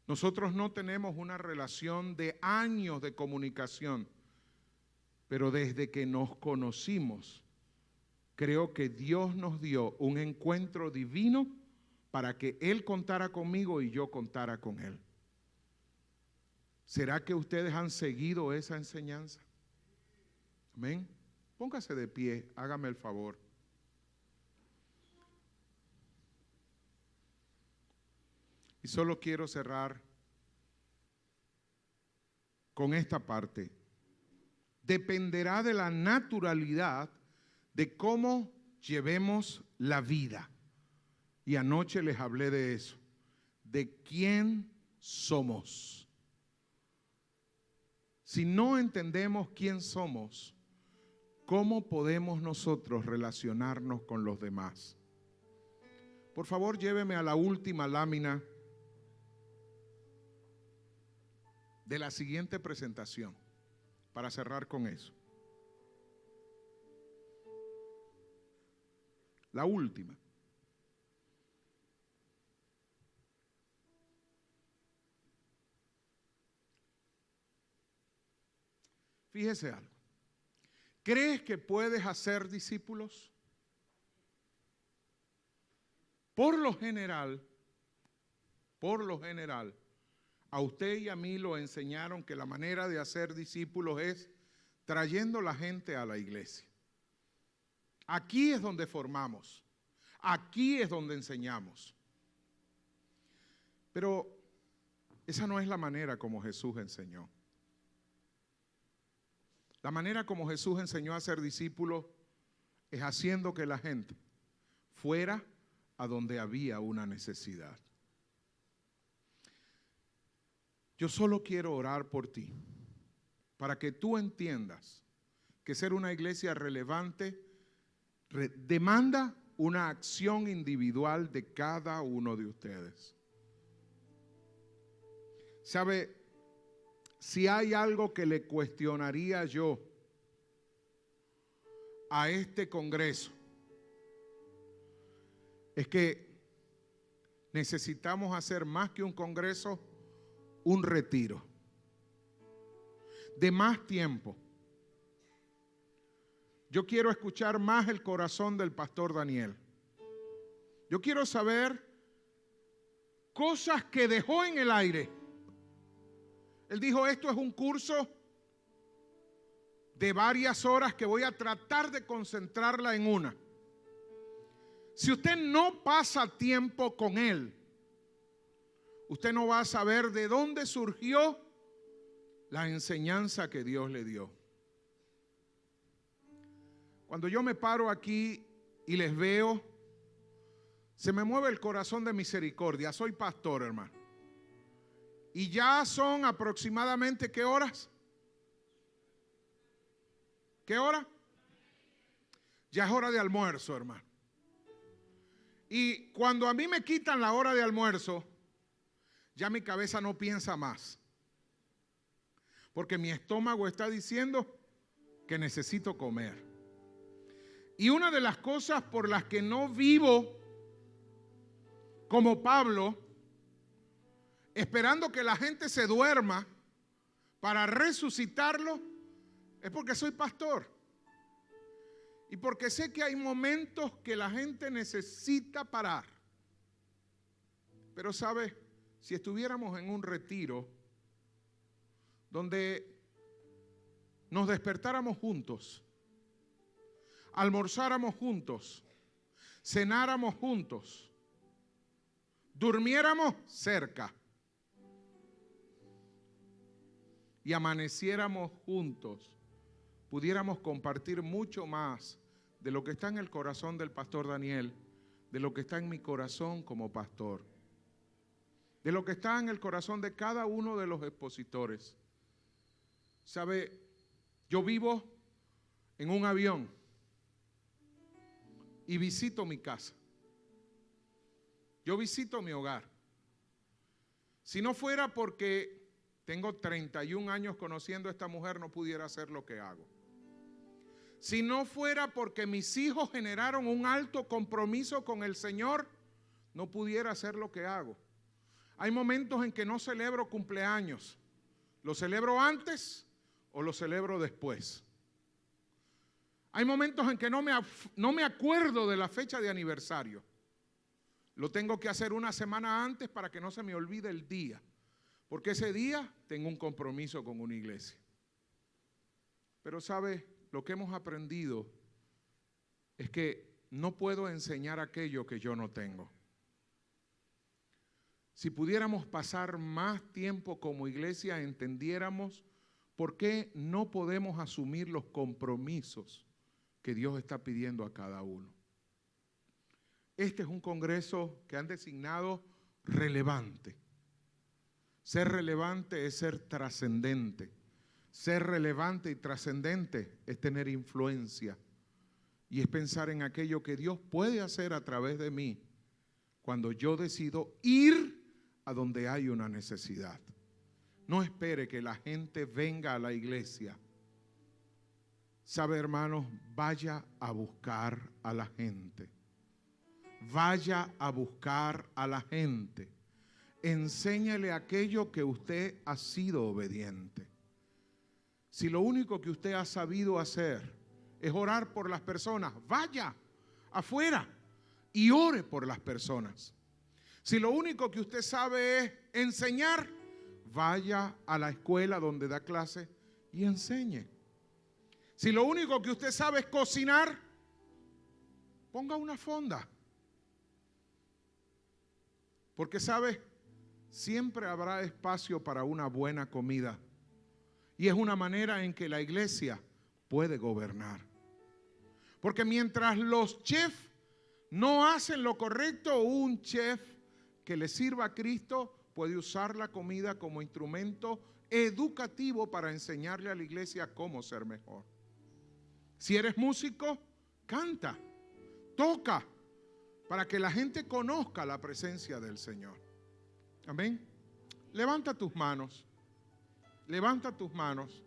Speaker 2: Nosotros no tenemos una relación de años de comunicación, pero desde que nos conocimos, creo que Dios nos dio un encuentro divino para que Él contara conmigo y yo contara con Él. ¿Será que ustedes han seguido esa enseñanza? Amén. Póngase de pie, hágame el favor. Y solo quiero cerrar con esta parte. Dependerá de la naturalidad de cómo llevemos la vida. Y anoche les hablé de eso, de quién somos. Si no entendemos quién somos, ¿cómo podemos nosotros relacionarnos con los demás? Por favor, lléveme a la última lámina de la siguiente presentación, para cerrar con eso. La última. Fíjese algo. ¿Crees que puedes hacer discípulos? Por lo general, a usted y a mí lo enseñaron que la manera de hacer discípulos es trayendo la gente a la iglesia. Aquí es donde formamos, aquí es donde enseñamos. Pero esa no es la manera como Jesús enseñó. La manera como Jesús enseñó a ser discípulos es haciendo que la gente fuera a donde había una necesidad. Yo solo quiero orar por ti, para que tú entiendas que ser una iglesia relevante demanda una acción individual de cada uno de ustedes. ¿Sabe? Si hay algo que le cuestionaría yo a este Congreso, es que necesitamos hacer más que un Congreso, un retiro de más tiempo. Yo quiero escuchar más el corazón del pastor Daniel. Yo quiero saber cosas que dejó en el aire. Él dijo, esto es un curso de varias horas que voy a tratar de concentrarla en una. Si usted no pasa tiempo con él, usted no va a saber de dónde surgió la enseñanza que Dios le dio. Cuando yo me paro aquí y les veo, se me mueve el corazón de misericordia. Soy pastor, hermano. Y ya son aproximadamente, ¿qué horas? ¿Qué hora? Ya es hora de almuerzo, hermano. Y cuando a mí me quitan la hora de almuerzo, ya mi cabeza no piensa más. Porque mi estómago está diciendo que necesito comer. Y una de las cosas por las que no vivo como Pablo, esperando que la gente se duerma para resucitarlo, es porque soy pastor. Y porque sé que hay momentos que la gente necesita parar. Pero sabe, si estuviéramos en un retiro donde nos despertáramos juntos, almorzáramos juntos, cenáramos juntos, durmiéramos cerca y amaneciéramos juntos, pudiéramos compartir mucho más de lo que está en el corazón del pastor Daniel, de lo que está en mi corazón como pastor, de lo que está en el corazón de cada uno de los expositores. ¿Sabe? Yo vivo en un avión y visito mi casa. Yo visito mi hogar. Si no fuera porque tengo 31 años conociendo a esta mujer, no pudiera hacer lo que hago. Si no fuera porque mis hijos generaron un alto compromiso con el Señor, no pudiera hacer lo que hago. Hay momentos en que no celebro cumpleaños. ¿Lo celebro antes o lo celebro después? Hay momentos en que no me acuerdo de la fecha de aniversario. Lo tengo que hacer una semana antes para que no se me olvide el día, porque ese día tengo un compromiso con una iglesia. Pero ¿sabe? Lo que hemos aprendido es que no puedo enseñar aquello que yo no tengo. Si pudiéramos pasar más tiempo como iglesia, entendiéramos por qué no podemos asumir los compromisos que Dios está pidiendo a cada uno. Este es un congreso que han designado relevante. Ser relevante es ser trascendente. Ser relevante y trascendente es tener influencia y es pensar en aquello que Dios puede hacer a través de mí cuando yo decido ir a donde hay una necesidad. No espere que la gente venga a la iglesia. Sabe, hermanos, vaya a buscar a la gente. Vaya a buscar a la gente. Enséñale aquello que usted ha sido obediente. Si lo único que usted ha sabido hacer es orar por las personas, vaya afuera y ore por las personas. Si lo único que usted sabe es enseñar, vaya a la escuela donde da clase y enseñe. Si lo único que usted sabe es cocinar, ponga una fonda. Porque sabe, siempre habrá espacio para una buena comida. Y es una manera en que la iglesia puede gobernar. Porque mientras los chefs no hacen lo correcto, un chef que le sirva a Cristo puede usar la comida como instrumento educativo para enseñarle a la iglesia cómo ser mejor. Si eres músico, canta, toca, para que la gente conozca la presencia del Señor. Amén. Levanta tus manos. Levanta tus manos.